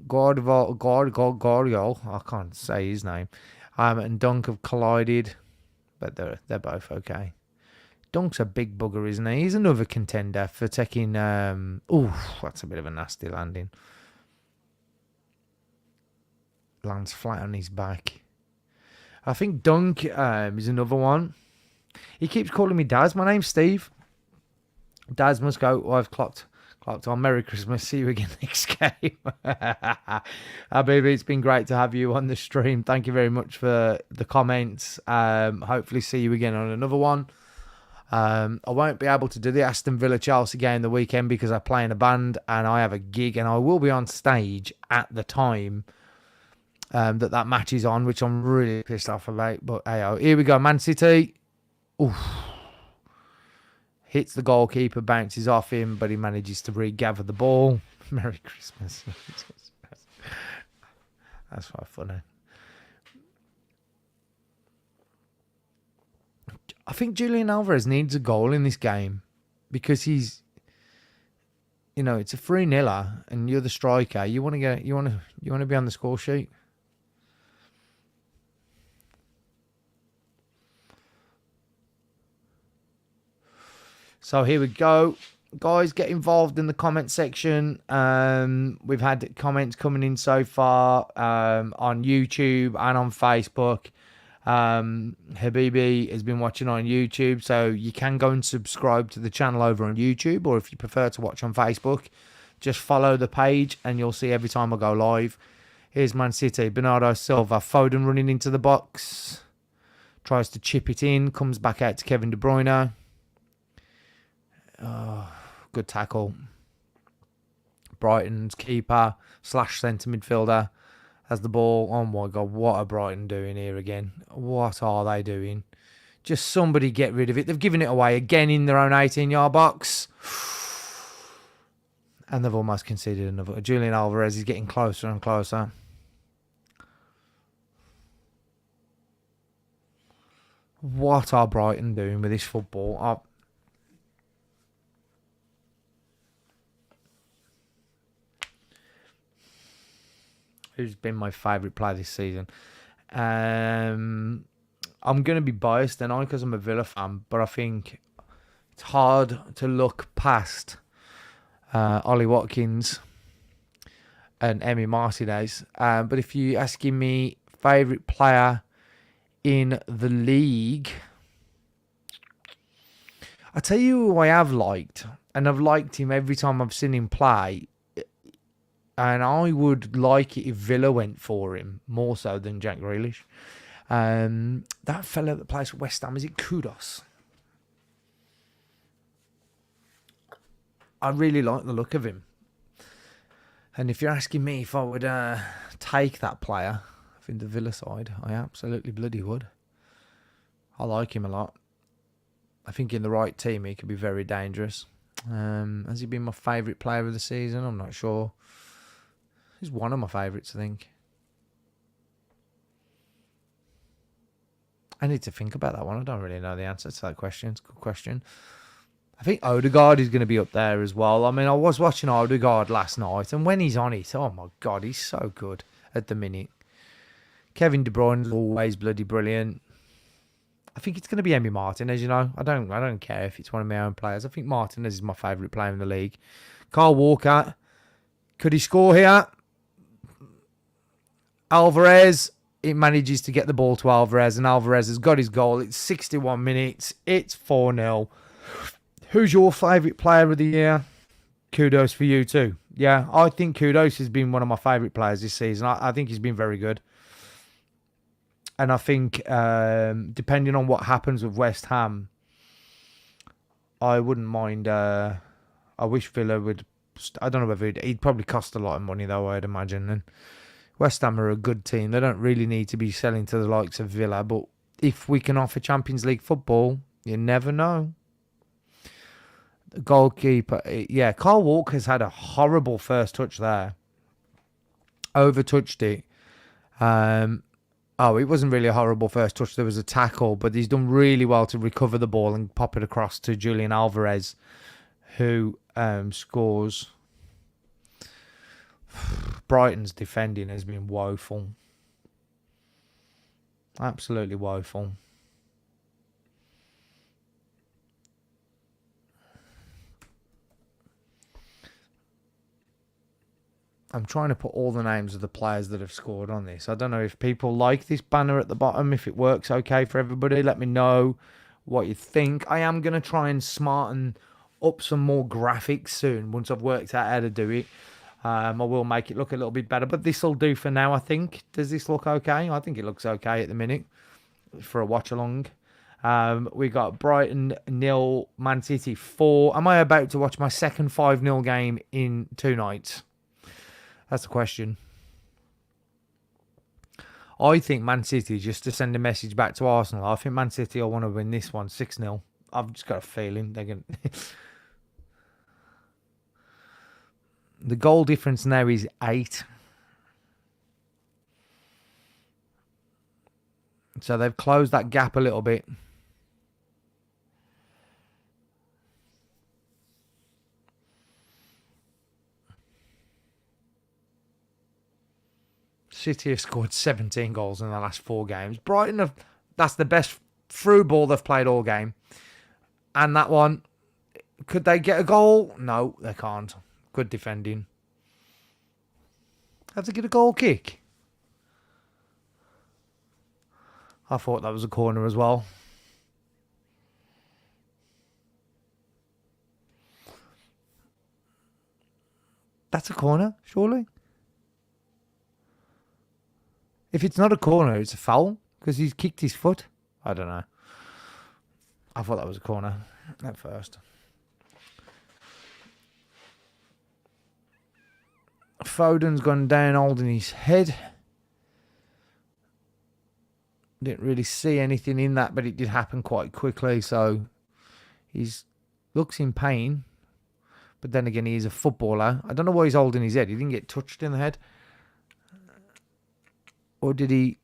Gordiol, I can't say his name. And Dunk have collided. But they're both okay. Dunk's a big bugger, isn't he? He's another contender for taking... that's a bit of a nasty landing. Lands flat on his back. I think Dunk is another one. He keeps calling me Daz. My name's Steve. Daz must go. Oh, I've clocked on. Merry Christmas. See you again next game. Baby, it's been great to have you on the stream. Thank you very much for the comments. Hopefully see you again on another one. I won't be able to do the Aston Villa Chelsea game the weekend because I play in a band and I have a gig and I will be on stage at the time that match is on, which I'm really pissed off about. But hey, here we go. Man City. Oof. Hits the goalkeeper, bounces off him, but he manages to regather the ball. Merry Christmas. That's quite funny. I think Julian Alvarez needs a goal in this game because he's, it's a 3-0 and you're the striker. You want to be on the score sheet. So here we go. Guys, get involved in the comment section. We've had comments coming in so far on YouTube and on Facebook. Habibi has been watching on YouTube, so you can go and subscribe to the channel over on YouTube, or if you prefer to watch on Facebook, just follow the page and you'll see every time I go live. Here's Man City. Bernardo Silva. Foden running into the box. Tries to chip it in. Comes back out to Kevin De Bruyne. Oh, good tackle. Brighton's keeper / centre midfielder has the ball. Oh my God, what are Brighton doing here again? What are they doing? Just somebody get rid of it. They've given it away again in their own 18-yard box. And they've almost conceded another. Julian Alvarez is getting closer and closer. What are Brighton doing with this football? Who's been my favourite player this season? I'm going to be biased, and I, because I'm a Villa fan, but I think it's hard to look past Ollie Watkins and Emi Martinez. But if you're asking me favourite player in the league, I tell you who I have liked, and I've liked him every time I've seen him play. And I would like it if Villa went for him more so than Jack Grealish. That fella that plays for West Ham, is it Kudos? I really like the look of him. And if you're asking me if I would take that player in the Villa side, I absolutely bloody would. I like him a lot. I think in the right team, he could be very dangerous. Has he been my favourite player of the season? I'm not sure. He's one of my favourites, I think. I need to think about that one. I don't really know the answer to that question. It's a good question. I think Odegaard is going to be up there as well. I mean, I was watching Odegaard last night, and when he's on it, oh my God, he's so good at the minute. Kevin De Bruyne's always bloody brilliant. I think it's going to be Emi Martinez, you know. I don't care if it's one of my own players. I think Martinez is my favourite player in the league. Kyle Walker, could he score here? Alvarez, it manages to get the ball to Alvarez, and Alvarez has got his goal. It's 61 minutes. It's 4-0. Who's your favourite player of the year? Kudos for you too. Yeah, I think Kudos has been one of my favourite players this season. I think he's been very good. And I think depending on what happens with West Ham, I wouldn't mind. I wish Villa would. I don't know whether he'd probably cost a lot of money though, I'd imagine. And West Ham are a good team. They don't really need to be selling to the likes of Villa. But if we can offer Champions League football, you never know. The goalkeeper, yeah, Kyle Walker's had a horrible first touch there. Overtouched it. It wasn't really a horrible first touch. There was a tackle, but he's done really well to recover the ball and pop it across to Julian Alvarez, who scores. Brighton's defending has been woeful. Absolutely woeful. I'm trying to put all the names of the players that have scored on this. I don't know if people like this banner at the bottom, if it works okay for everybody. Let me know what you think. I am going to try and smarten up some more graphics soon once I've worked out how to do it. I will make it look a little bit better, but this will do for now, I think. Does this look okay? I think it looks okay at the minute for a watch-along. We got Brighton 0, Man City 4. Am I about to watch my second 5-0 game in 2 nights? That's the question. I think Man City, just to send a message back to Arsenal, I think Man City will want to win this one 6-0. I've just got a feeling they're going to... The goal difference now is 8. So they've closed that gap a little bit. City have scored 17 goals in the last 4 games. Brighton have, that's the best through ball they've played all game. And that one, could they get a goal? No, they can't. Good defending. Have to get a goal kick? I thought that was a corner as well. That's a corner, surely? If it's not a corner, it's a foul because he's kicked his foot. I don't know. I thought that was a corner at first. Foden's gone down holding his head. Didn't really see anything in that, but it did happen quite quickly. So he's looks in pain. But then again, he is a footballer. I don't know why he's holding his head. He didn't get touched in the head. Or did he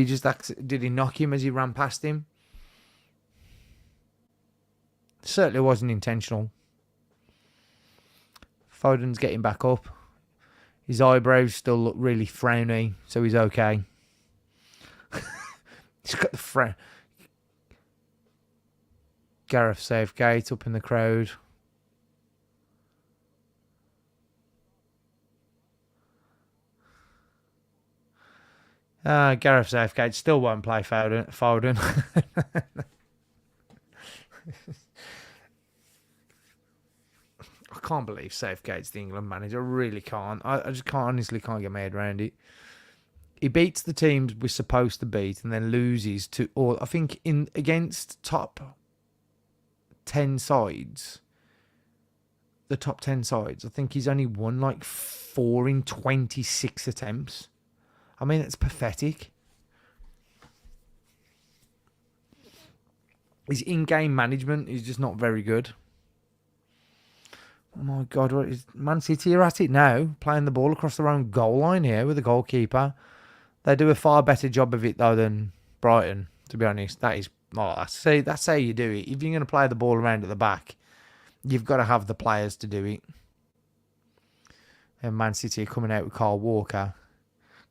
just did he knock him as he ran past him? Certainly wasn't intentional. Foden's getting back up. His eyebrows still look really frowny, so he's okay. He's got the frown. Gareth Southgate up in the crowd. Gareth Southgate still won't play Foden. I can't believe Southgate's the England manager. I really can't. I just honestly can't get my head around it. He beats the teams we're supposed to beat and then loses to all. I think against top 10 sides, the top 10 sides, I think he's only won like 4 in 26 attempts. I mean, it's pathetic. His in-game management is just not very good. Oh my God, what is Man City are at it now, playing the ball across their own goal line here with the goalkeeper. They do a far better job of it though than Brighton, to be honest. That's how you do it. If you're going to play the ball around at the back, you've got to have the players to do it. And Man City are coming out with Kyle Walker.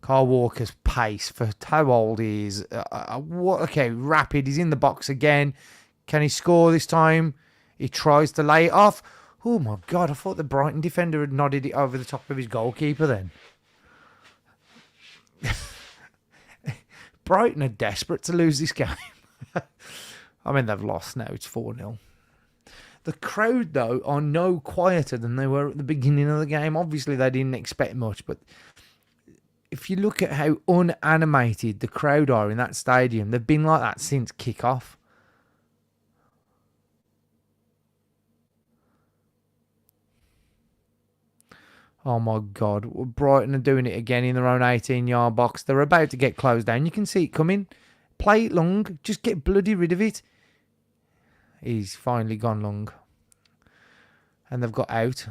Kyle Walker's pace for how old he is. Okay, rapid. He's in the box again. Can he score this time? He tries to lay it off. Oh my God, I thought the Brighton defender had nodded it over the top of his goalkeeper then. Brighton are desperate to lose this game. I mean, they've lost now. It's 4-0. The crowd, though, are no quieter than they were at the beginning of the game. Obviously, they didn't expect much, but if you look at how unanimated the crowd are in that stadium, they've been like that since kick-off. Oh my God. Brighton are doing it again in their own 18-yard box. They're about to get closed down. You can see it coming. Play it long. Just get bloody rid of it. He's finally gone long. And they've got out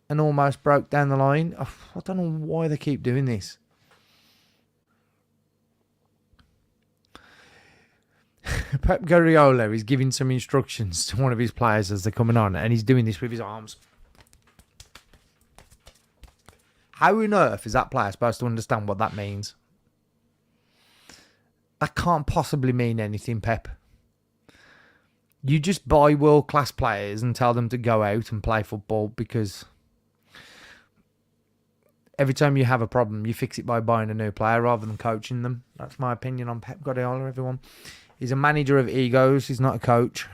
and almost broke down the line. Oh, I don't know why they keep doing this. Pep Guardiola is giving some instructions to one of his players as they're coming on, and he's doing this with his arms. How on earth is that player supposed to understand what that means? That can't possibly mean anything, Pep. You just buy world-class players and tell them to go out and play football, because every time you have a problem, you fix it by buying a new player rather than coaching them. That's my opinion on Pep Guardiola, everyone. He's a manager of egos. He's not a coach.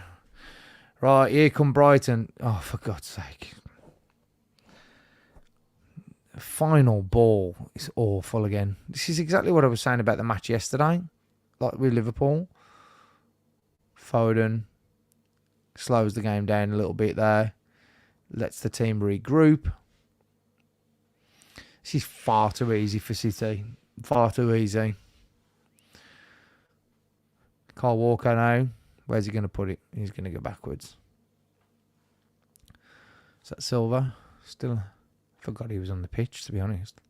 Right, here come Brighton. Oh, for God's sake. Final ball is awful again. This is exactly what I was saying about the match yesterday, like with Liverpool. Foden slows the game down a little bit there. Lets the team regroup. This is far too easy for City. Far too easy. Kyle Walker now. Where's he going to put it? He's going to go backwards. Is that Silva? Still... Forgot he was on the pitch, to be honest.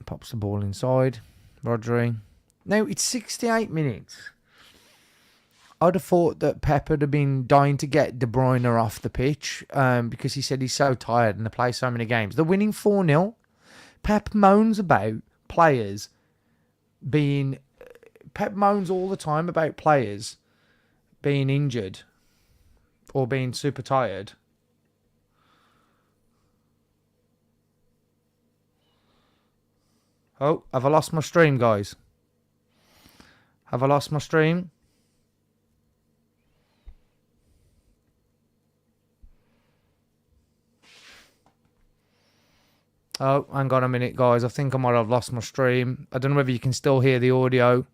Pops the ball inside. Rodri. Now, it's 68 minutes. I'd have thought that Pep would have been dying to get De Bruyne off the pitch because he said he's so tired and they play so many games. They're winning 4-0. Pep moans about players being... Pep moans all the time about players being injured or being super tired. Oh, have I lost my stream, guys? Have I lost my stream? Oh, hang on a minute, guys. I think I might have lost my stream. I don't know whether you can still hear the audio.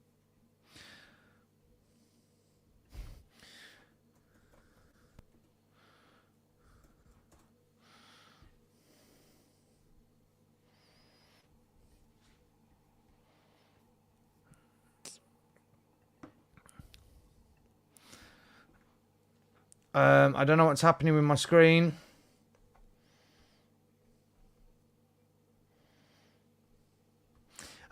I don't know what's happening with my screen.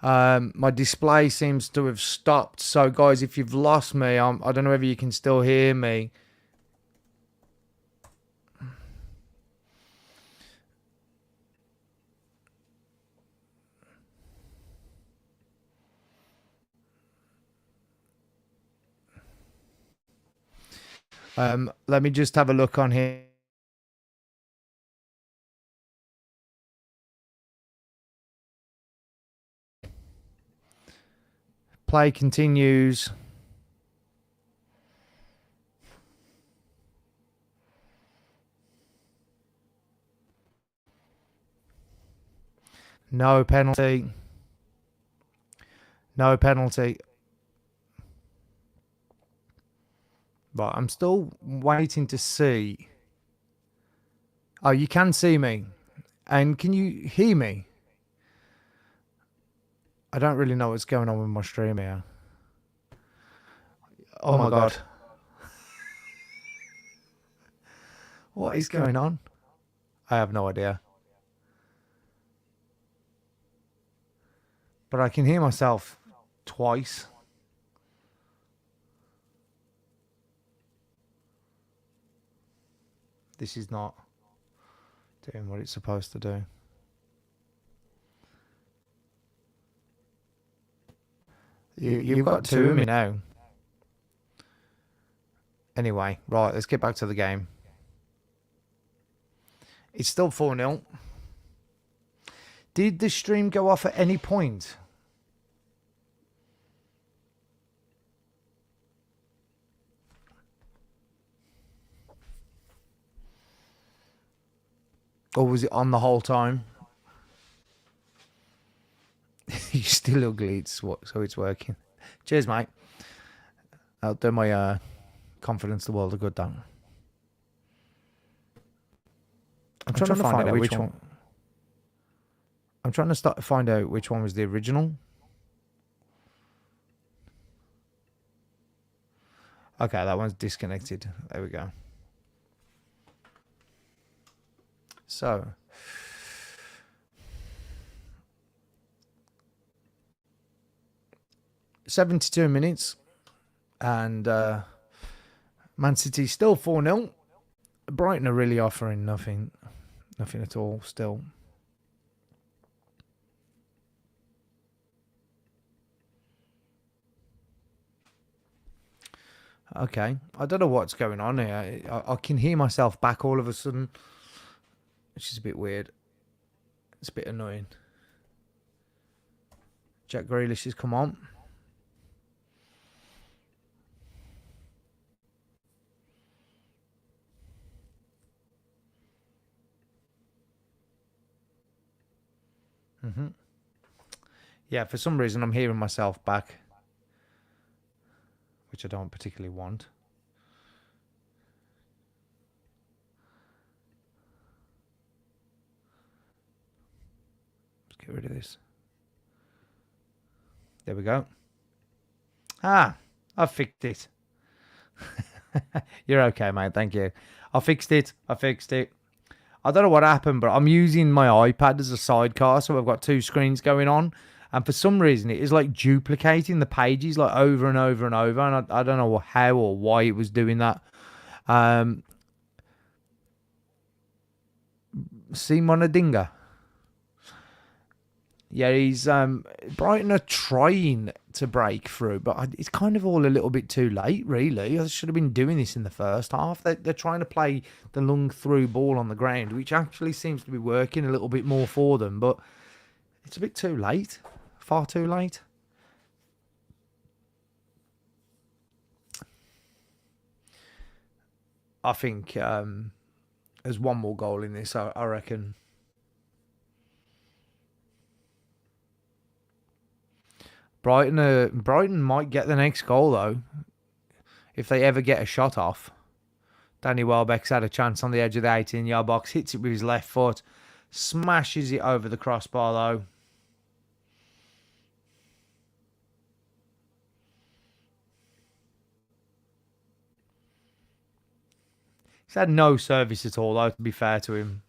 My display seems to have stopped. So, guys, if you've lost me, I don't know whether you can still hear me. Let me just have a look on here. Play continues. No penalty. No penalty. But I'm still waiting to see Oh, you can see me. And can you hear me? I don't really know what's going on with my stream here. Oh my God. What is going on? I have no idea. But I can hear myself twice. This is not doing what it's supposed to do. You've got two of me now. Anyway, right, let's get back to the game. It's still 4-0. Did the stream go off at any point? Or was it on the whole time? You're still ugly, so it's working. Cheers, mate. I'll do my confidence the world a good done. I'm trying to find out which one. I'm trying to find out which one was the original. Okay, that one's disconnected. There we go. So, $72 and Man City still 4-0. Brighton are really offering nothing at all still. Okay, I don't know what's going on here. I can hear myself back all of a sudden, which is a bit weird. It's a bit annoying. Jack Grealish has come on. Yeah, for some reason I'm hearing myself back, which I don't particularly want. Let's get rid of this. There we go. I fixed it. You're okay, mate. Thank you. I fixed it. I don't know what happened, but I'm using my iPad as a sidecar, so I've got two screens going on. And for some reason, it is like duplicating the pages like over and over and over. And I don't know how or why it was doing that. Simon Adinga. Yeah, he's Brighton are trying to break through, but it's kind of all a little bit too late, really. I should have been doing this in the first half. They're trying to play the long through ball on the ground, which actually seems to be working a little bit more for them, but it's a bit too late. Far too late. I think there's one more goal in this, I reckon. Brighton might get the next goal, though, if they ever get a shot off. Danny Welbeck's had a chance on the edge of the 18-yard box, hits it with his left foot, smashes it over the crossbar, though. He's had no service at all, though, to be fair to him.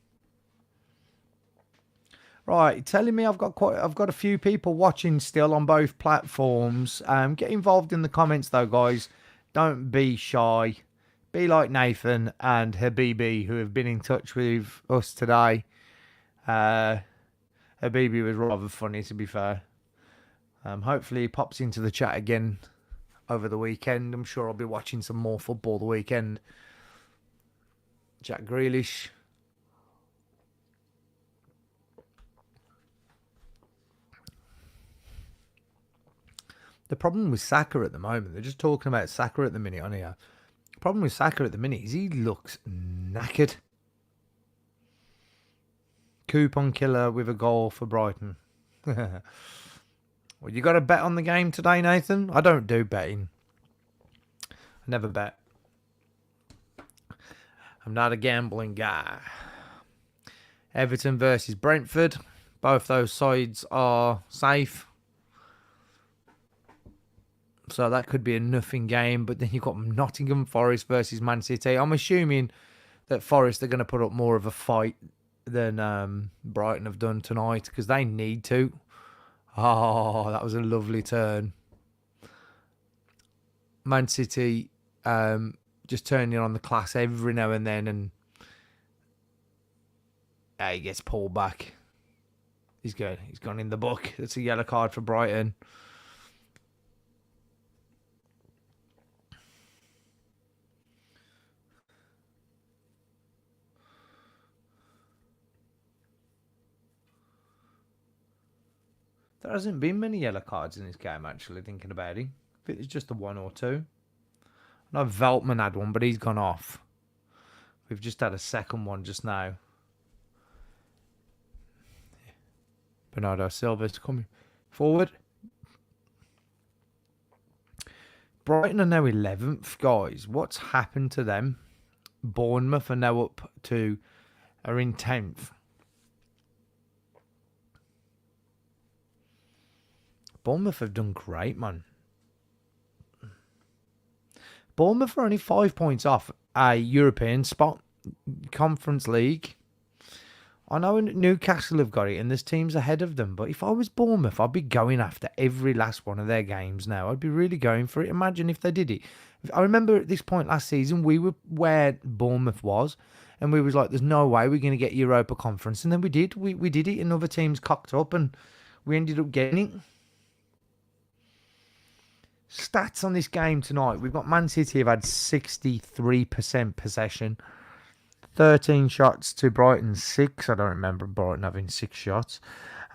Right, telling me I've got a few people watching still on both platforms. Get involved in the comments, though, guys. Don't be shy. Be like Nathan and Habibi, who have been in touch with us today. Habibi was rather funny, to be fair. Hopefully he pops into the chat again over the weekend. I'm sure I'll be watching some more football the weekend. Jack Grealish. The problem with Saka at the moment, they're just talking about Saka at the minute on here. The problem with Saka at the minute is he looks knackered. Coupon killer with a goal for Brighton. Well, you got a bet on the game today, Nathan? I don't do betting. I never bet. I'm not a gambling guy. Everton versus Brentford. Both those sides are safe. So that could be a nothing game. But then you've got Nottingham Forest versus Man City. I'm assuming that Forest are going to put up more of a fight than Brighton have done tonight because they need to. Oh, that was a lovely turn. Man City just turning on the class every now and then, and he gets pulled back. He's good. He's gone in the book. That's a yellow card for Brighton. There hasn't been many yellow cards in this game, actually, thinking about it. I think it's just a one or two. I know Veltman had one, but he's gone off. We've just had a second one just now. Bernardo Silva's coming forward. Brighton are now 11th, guys. What's happened to them? Bournemouth are now are in 10th. Bournemouth have done great, man. Bournemouth are only 5 points off a European spot, Conference League. I know Newcastle have got it and there's teams ahead of them, but if I was Bournemouth, I'd be going after every last one of their games now. I'd be really going for it. Imagine if they did it. I remember at this point last season, we were where Bournemouth was, and we was like, there's no way we're going to get Europa Conference. And then we did. We did it, and other teams cocked up, and we ended up getting it. Stats on this game tonight. We've got Man City have had 63% possession. 13 shots to Brighton, 6. I don't remember Brighton having 6 shots.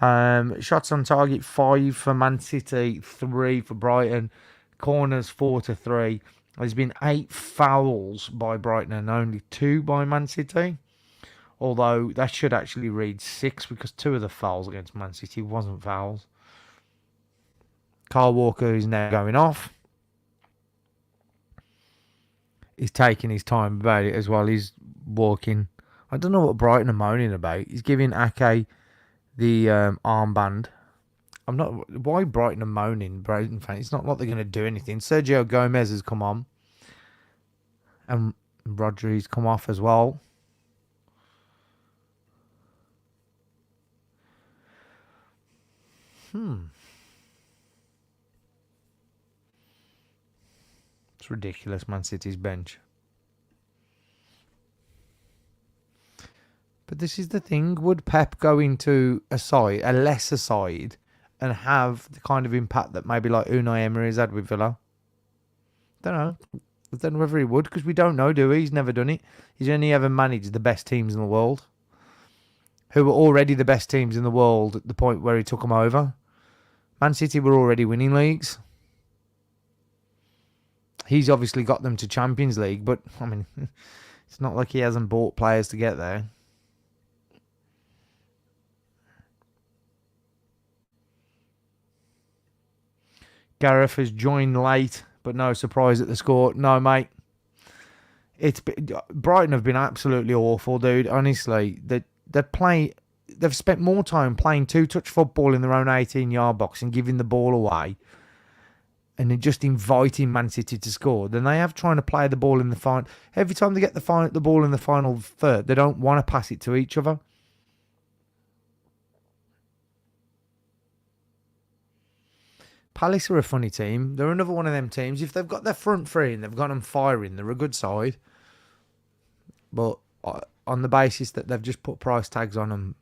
Shots on target, 5 for Man City, 3 for Brighton. Corners, 4-3. There's been 8 fouls by Brighton and only 2 by Man City. Although that should actually read 6 because 2 of the fouls against Man City wasn't fouls. Kyle Walker is now going off. He's taking his time about it as well. He's walking. I don't know what Brighton are moaning about. He's giving Ake the armband. I'm not. Why Brighton are moaning, Brighton fans? It's not like they're going to do anything. Sergio Gomez has come on. And Rodri's come off as well. It's ridiculous, Man City's bench. But this is the thing. Would Pep go into a lesser side, and have the kind of impact that maybe like Unai Emery has had with Villa? Don't know. I don't know whether he would, because we don't know, do we? He's never done it. He's only ever managed the best teams in the world, who were already the best teams in the world at the point where he took them over. Man City were already winning leagues. He's obviously got them to Champions League, but, I mean, it's not like he hasn't bought players to get there. Gareth has joined late, but no surprise at the score. No, mate. Brighton have been absolutely awful, dude. Honestly, they've spent more time playing two-touch football in their own 18-yard box and giving the ball away, and then just inviting Man City to score, than they have trying to play the ball in the final. Every time they get the ball in the final third, they don't want to pass it to each other. Palace are a funny team. They're another one of them teams. If they've got their front three and they've got them firing, they're a good side. But on the basis that they've just put price tags on them,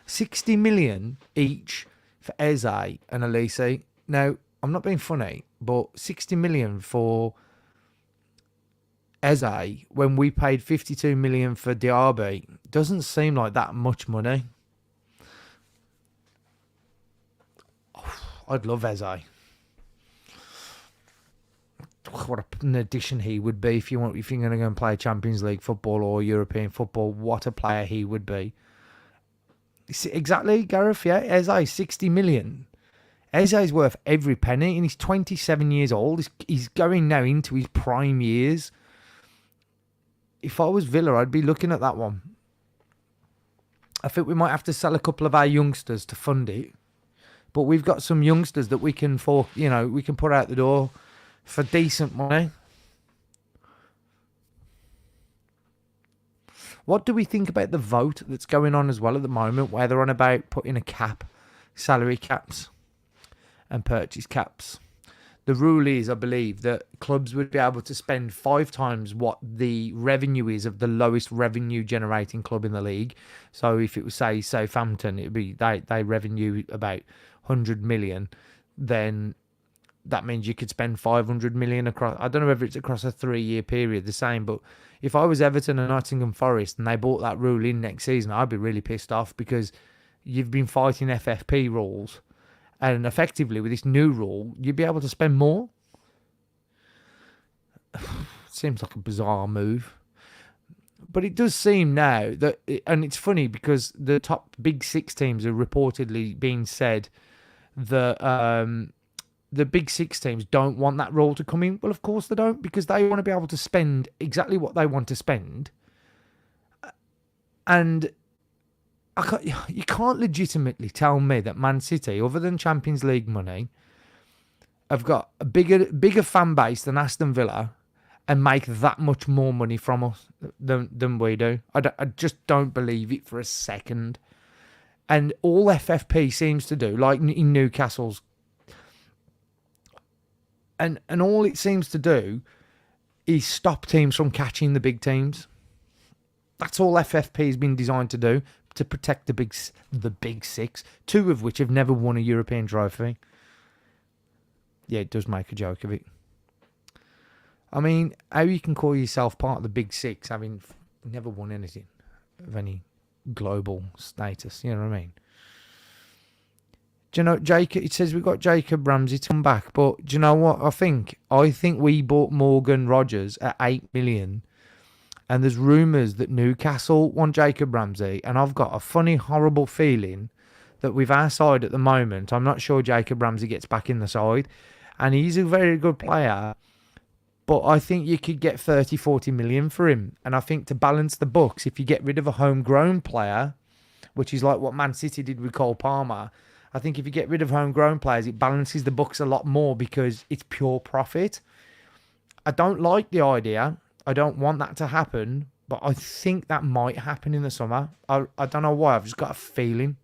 60 million each for Eze and Elise. Now, I'm not being funny, but 60 million for Eze when we paid 52 million for Diaby doesn't seem like that much money. I'd love Eze. What an addition he would be if you're going to go and play Champions League football or European football. What a player he would be. Exactly, Gareth. Yeah, Eze, 60 million. Eze's worth every penny, and he's 27 years old. He's going now into his prime years. If I was Villa, I'd be looking at that one. I think we might have to sell a couple of our youngsters to fund it. But we've got some youngsters that we can we can put out the door for decent money. What do we think about the vote that's going on as well at the moment, where they're on about putting a cap, salary caps and purchase caps? The rule is, I believe, that clubs would be able to spend 5 times what the revenue is of the lowest revenue generating club in the league. So if it was, say, Southampton, it would be they revenue about 100 million, then that means you could spend 500 million across. I don't know whether it's across a 3-year period, the same, but if I was Everton and Nottingham Forest and they brought that rule in next season, I'd be really pissed off, because you've been fighting FFP rules. And effectively, with this new rule, you'd be able to spend more. Seems like a bizarre move. But it does seem now that... And it's funny, because the top big 6 teams are reportedly being said that the big 6 teams don't want that rule to come in. Well, of course they don't, because they want to be able to spend exactly what they want to spend. And... you can't legitimately tell me that Man City, other than Champions League money, have got a bigger fan base than Aston Villa and make that much more money from us than we do. I just don't believe it for a second. And all FFP seems to do, like in Newcastle's, and all it seems to do is stop teams from catching the big teams. That's all FFP has been designed to do, to protect the big 6, 2 of which have never won a European trophy. Yeah, it does make a joke of it. I mean, how you can call yourself part of the big 6 having never won anything of any global status, you know what I mean? Do you know, Jacob, it says we've got Jacob Ramsey to come back, but do you know what I think? I think we bought Morgan Rogers at 8 million. And there's rumours that Newcastle want Jacob Ramsey. And I've got a funny, horrible feeling that with our side at the moment, I'm not sure Jacob Ramsey gets back in the side. And he's a very good player. But I think you could get 30, 40 million for him. And I think to balance the books, if you get rid of a homegrown player, which is like what Man City did with Cole Palmer, I think if you get rid of homegrown players, it balances the books a lot more, because it's pure profit. I don't like the idea. I don't want that to happen, but I think that might happen in the summer. I don't know why. I've just got a feeling.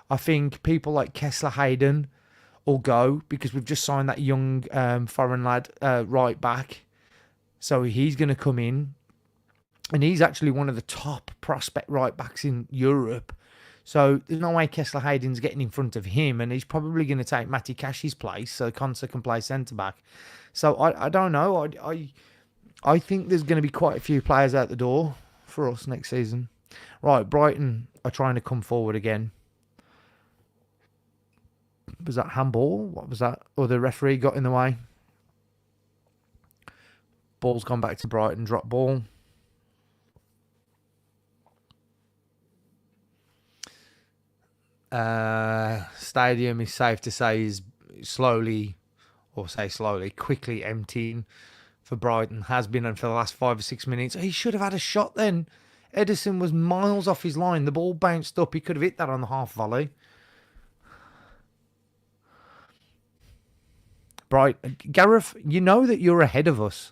I think people like Kessler Hayden will go, because we've just signed that young foreign lad right back. So he's going to come in. And he's actually one of the top prospect right backs in Europe. So there's no way Kessler Hayden's getting in front of him. And he's probably going to take Matty Cash's place, so Conser can play centre-back. So I don't know. I think there's going to be quite a few players out the door for us next season. Right, Brighton are trying to come forward again. Was that handball? What was that? Or the referee got in the way? Ball's gone back to Brighton. Drop ball. Stadium is safe to say is quickly emptying for Brighton. Has been, and for the last 5 or 6 minutes. He should have had a shot then. Edison was miles off his line. The ball bounced up. He could have hit that on the half volley. Gareth, you know that you're ahead of us.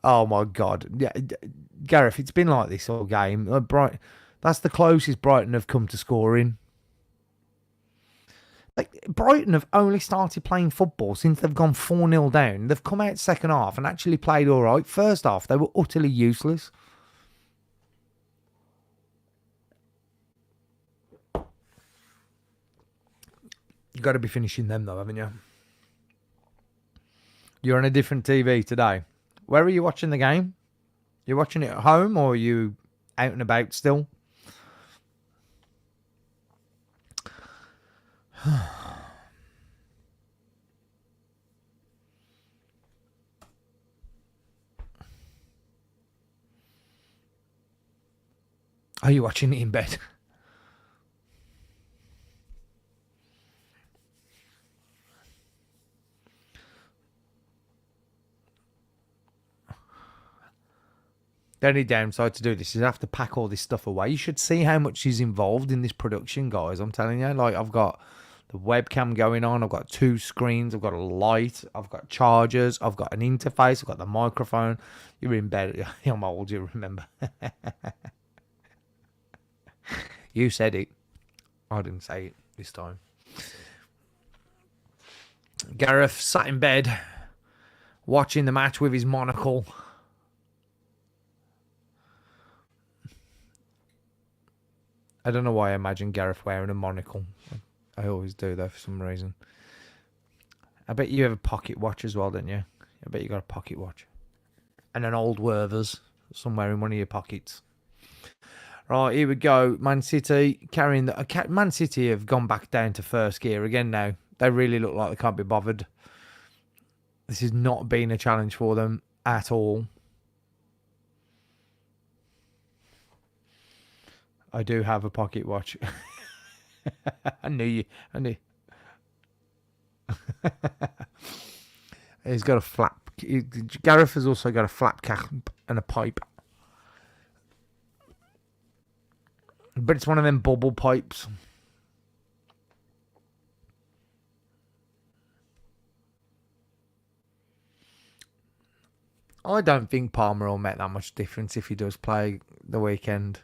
Oh my God. Yeah, Gareth, it's been like this all game. That's the closest Brighton have come to scoring. Like, Brighton have only started playing football since they've gone 4-0 down. They've come out second half and actually played all right. First half, they were utterly useless. You've got to be finishing them though, haven't you? You're on a different TV today. Where are you watching the game? You're watching it at home, or are you out and about still? Are you watching it in bed? The only downside to do this is I have to pack all this stuff away. You should see how much is involved in this production, guys. I'm telling you. Like, I've got the webcam going on. I've got 2 screens. I've got a light. I've got chargers. I've got an interface. I've got the microphone. You're in bed. I'm old, you remember. You said it. I didn't say it this time. Gareth sat in bed watching the match with his monocle. I don't know why I imagine Gareth wearing a monocle. I always do, though, for some reason. I bet you have a pocket watch as well, don't you? I bet you got a pocket watch. And an old Werther's somewhere in one of your pockets. Right, here we go. Man City carrying the... Man City have gone back down to first gear again now. They really look like they can't be bothered. This has not been a challenge for them at all. I do have a pocket watch. I knew you. I knew. He's got a flap. Gareth has also got a flap cap and a pipe. But it's one of them bubble pipes. I don't think Palmer will make that much difference if he does play the weekend.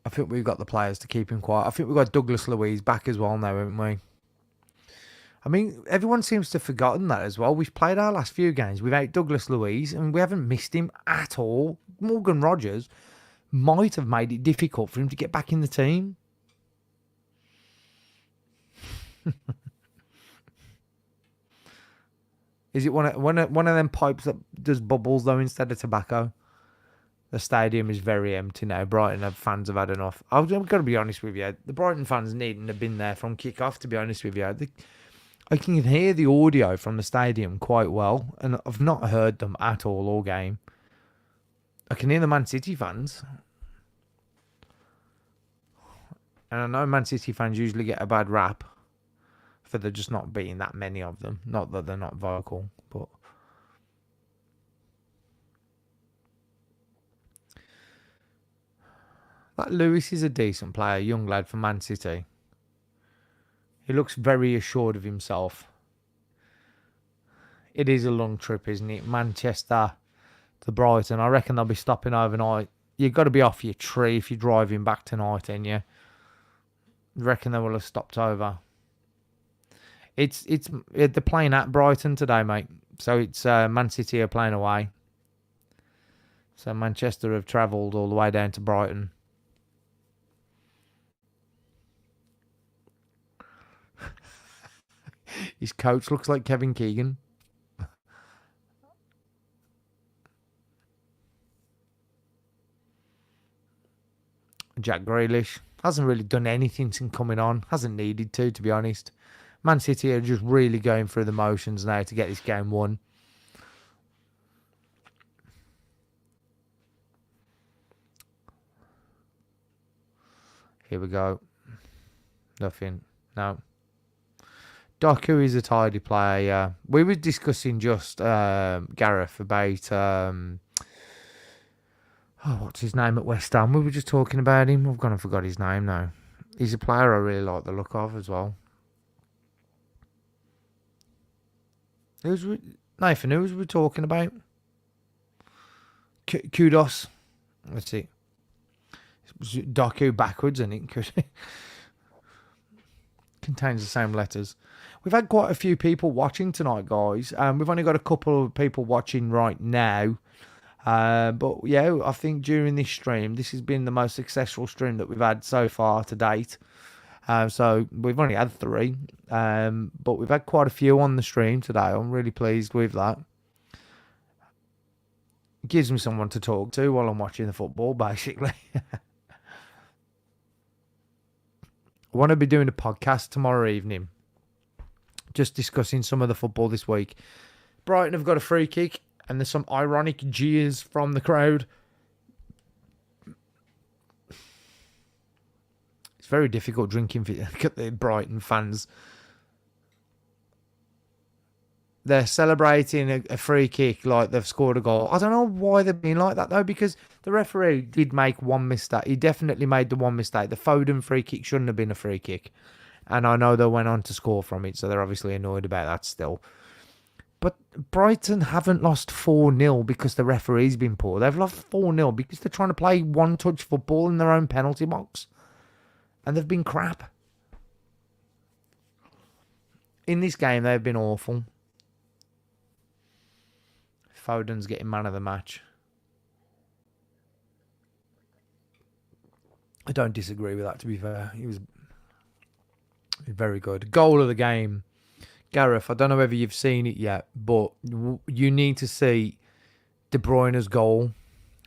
I think we've got the players to keep him quiet. I think we've got Douglas Luiz back as well now, haven't we? I mean, everyone seems to have forgotten that as well. We've played our last few games without Douglas Luiz and we haven't missed him at all. Morgan Rogers might have made it difficult for him to get back in the team. Is it one of them pipes that does bubbles though instead of tobacco? The stadium is very empty now. Brighton fans have had enough. I'm going to be honest with you. The Brighton fans needn't have been there from kick-off, to be honest with you. I can hear the audio from the stadium quite well, and I've not heard them at all game. I can hear the Man City fans. And I know Man City fans usually get a bad rap for there just not being that many of them. Not that they're not vocal, but... That Lewis is a decent player, young lad from Man City. He looks very assured of himself. It is a long trip, isn't it? Manchester to Brighton. I reckon they'll be stopping overnight. You've got to be off your tree if you're driving back tonight, ain't you? I reckon they will have stopped over. They're playing at Brighton today, mate. So it's Man City are playing away. So Manchester have travelled all the way down to Brighton. His coach looks like Kevin Keegan. Jack Grealish hasn't really done anything since coming on. Hasn't needed to be honest. Man City are just really going through the motions now to get this game won. Here we go. Nothing. No. Doku is a tidy player. We were discussing just Gareth about what's his name at West Ham. We were just talking about him. I've gone and forgot his name now. He's a player I really like the look of as well. Nathan, who was we talking about? Kudos. Let's see. Doku backwards, and it contains the same letters. We've had quite a few people watching tonight, guys. We've only got a couple of people watching right now. But yeah, I think during this stream, this has been the most successful stream that we've had so far to date. So we've only had 3. But we've had quite a few on the stream today. I'm really pleased with that. It gives me someone to talk to while I'm watching the football, basically. I want to be doing a podcast tomorrow evening, just discussing some of the football this week. Brighton have got a free kick, and there's some ironic jeers from the crowd. It's very difficult drinking for the Brighton fans. they're celebrating a free kick like they've scored a goal. I don't know why they're being like that though, because the referee did make one mistake. He definitely made the one mistake. The Foden free kick shouldn't have been a free kick. And I know they went on to score from it, so they're obviously annoyed about that still. But Brighton haven't lost 4-0 because the referee's been poor. They've lost 4-0 because they're trying to play one-touch football in their own penalty box. And they've been crap. In this game, they've been awful. Foden's getting man of the match. I don't disagree with that, to be fair. He was very good. Goal of the game. Gareth, I don't know whether you've seen it yet, but you need to see De Bruyne's goal.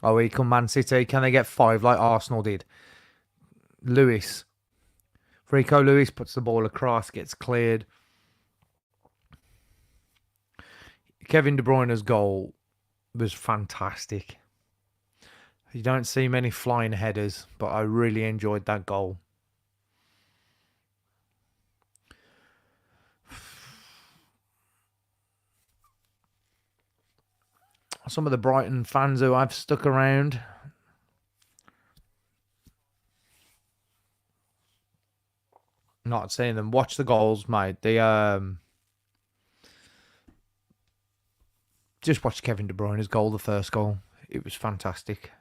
Oh, here come Man City. Can they get 5 like Arsenal did? Lewis. Rico Lewis puts the ball across, gets cleared. Kevin De Bruyne's goal was fantastic. You don't see many flying headers, but I really enjoyed that goal. Some of the Brighton fans who I've stuck around. Not seeing them. Watch the goals, mate. They just watch Kevin De Bruyne's goal, the first goal. It was fantastic.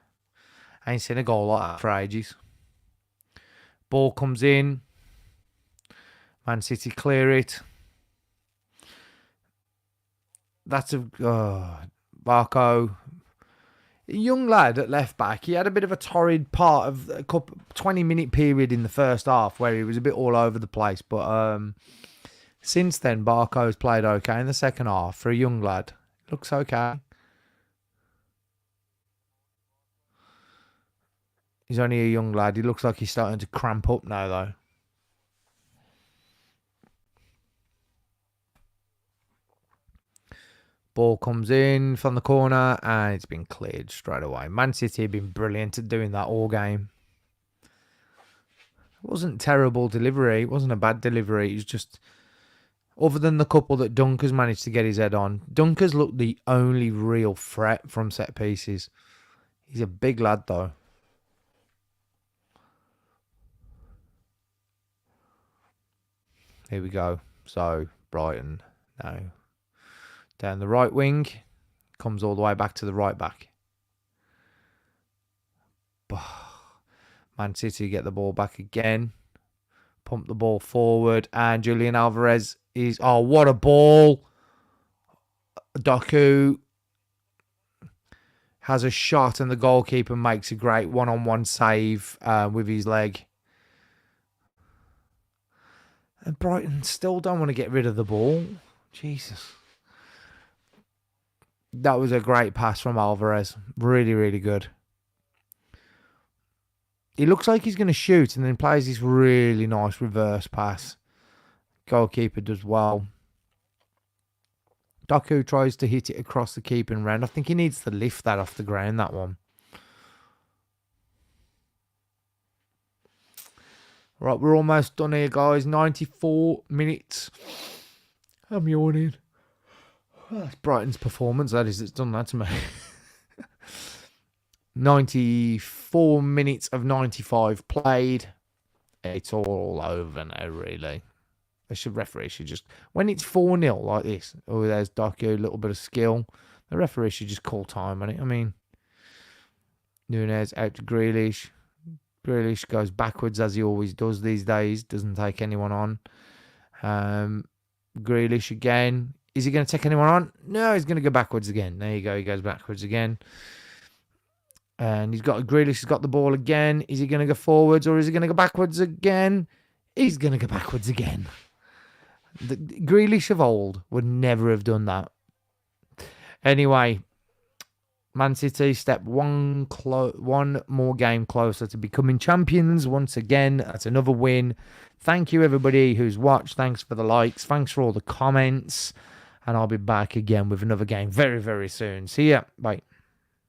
I ain't seen a goal like that for ages. Ball comes in. Man City clear it. That's a Barco. A young lad at left back. He had a bit of a torrid part of a 20-minute period in the first half where he was a bit all over the place. But since then, Barco's played okay in the second half for a young lad. Looks okay. He's only a young lad. He looks like he's starting to cramp up now, though. Ball comes in from the corner and it's been cleared straight away. Man City have been brilliant at doing that all game. It wasn't terrible delivery. It wasn't a bad delivery. It was just, other than the couple that Dunker's managed to get his head on, Dunker's looked the only real threat from set pieces. He's a big lad, though. Here we go. So, Brighton now. Down the right wing. Comes all the way back to the right back. Man City get the ball back again. Pump the ball forward. And Julian Alvarez is... Oh, what a ball. Doku has a shot and the goalkeeper makes a great one-on-one save with his leg. And Brighton still don't want to get rid of the ball. Jesus. That was a great pass from Alvarez. Really, really good. He looks like he's going to shoot and then plays this really nice reverse pass. Goalkeeper does well. Doku tries to hit it across the keeping round. I think he needs to lift that off the ground, that one. Right, we're almost done here, guys. 94 minutes. I'm yawning. That's Brighton's performance, that is. It's done that to me. 94 minutes of 95 played. It's all over now, really. Referee should just... When it's 4-0 like this, oh, there's Doku, a little bit of skill. The referee should just call time on it. I mean, Nunez out to Grealish. Grealish goes backwards as he always does these days. Doesn't take anyone on. Grealish again. Is he going to take anyone on? No, he's going to go backwards again. There you go. He goes backwards again. And Grealish has got the ball again. Is he going to go forwards or is he going to go backwards again? He's going to go backwards again. The Grealish of old would never have done that. Anyway, Man City step one more game closer to becoming champions once again. That's another win. Thank you, everybody who's watched. Thanks for the likes. Thanks for all the comments. And I'll be back again with another game very, very soon. See ya. Bye.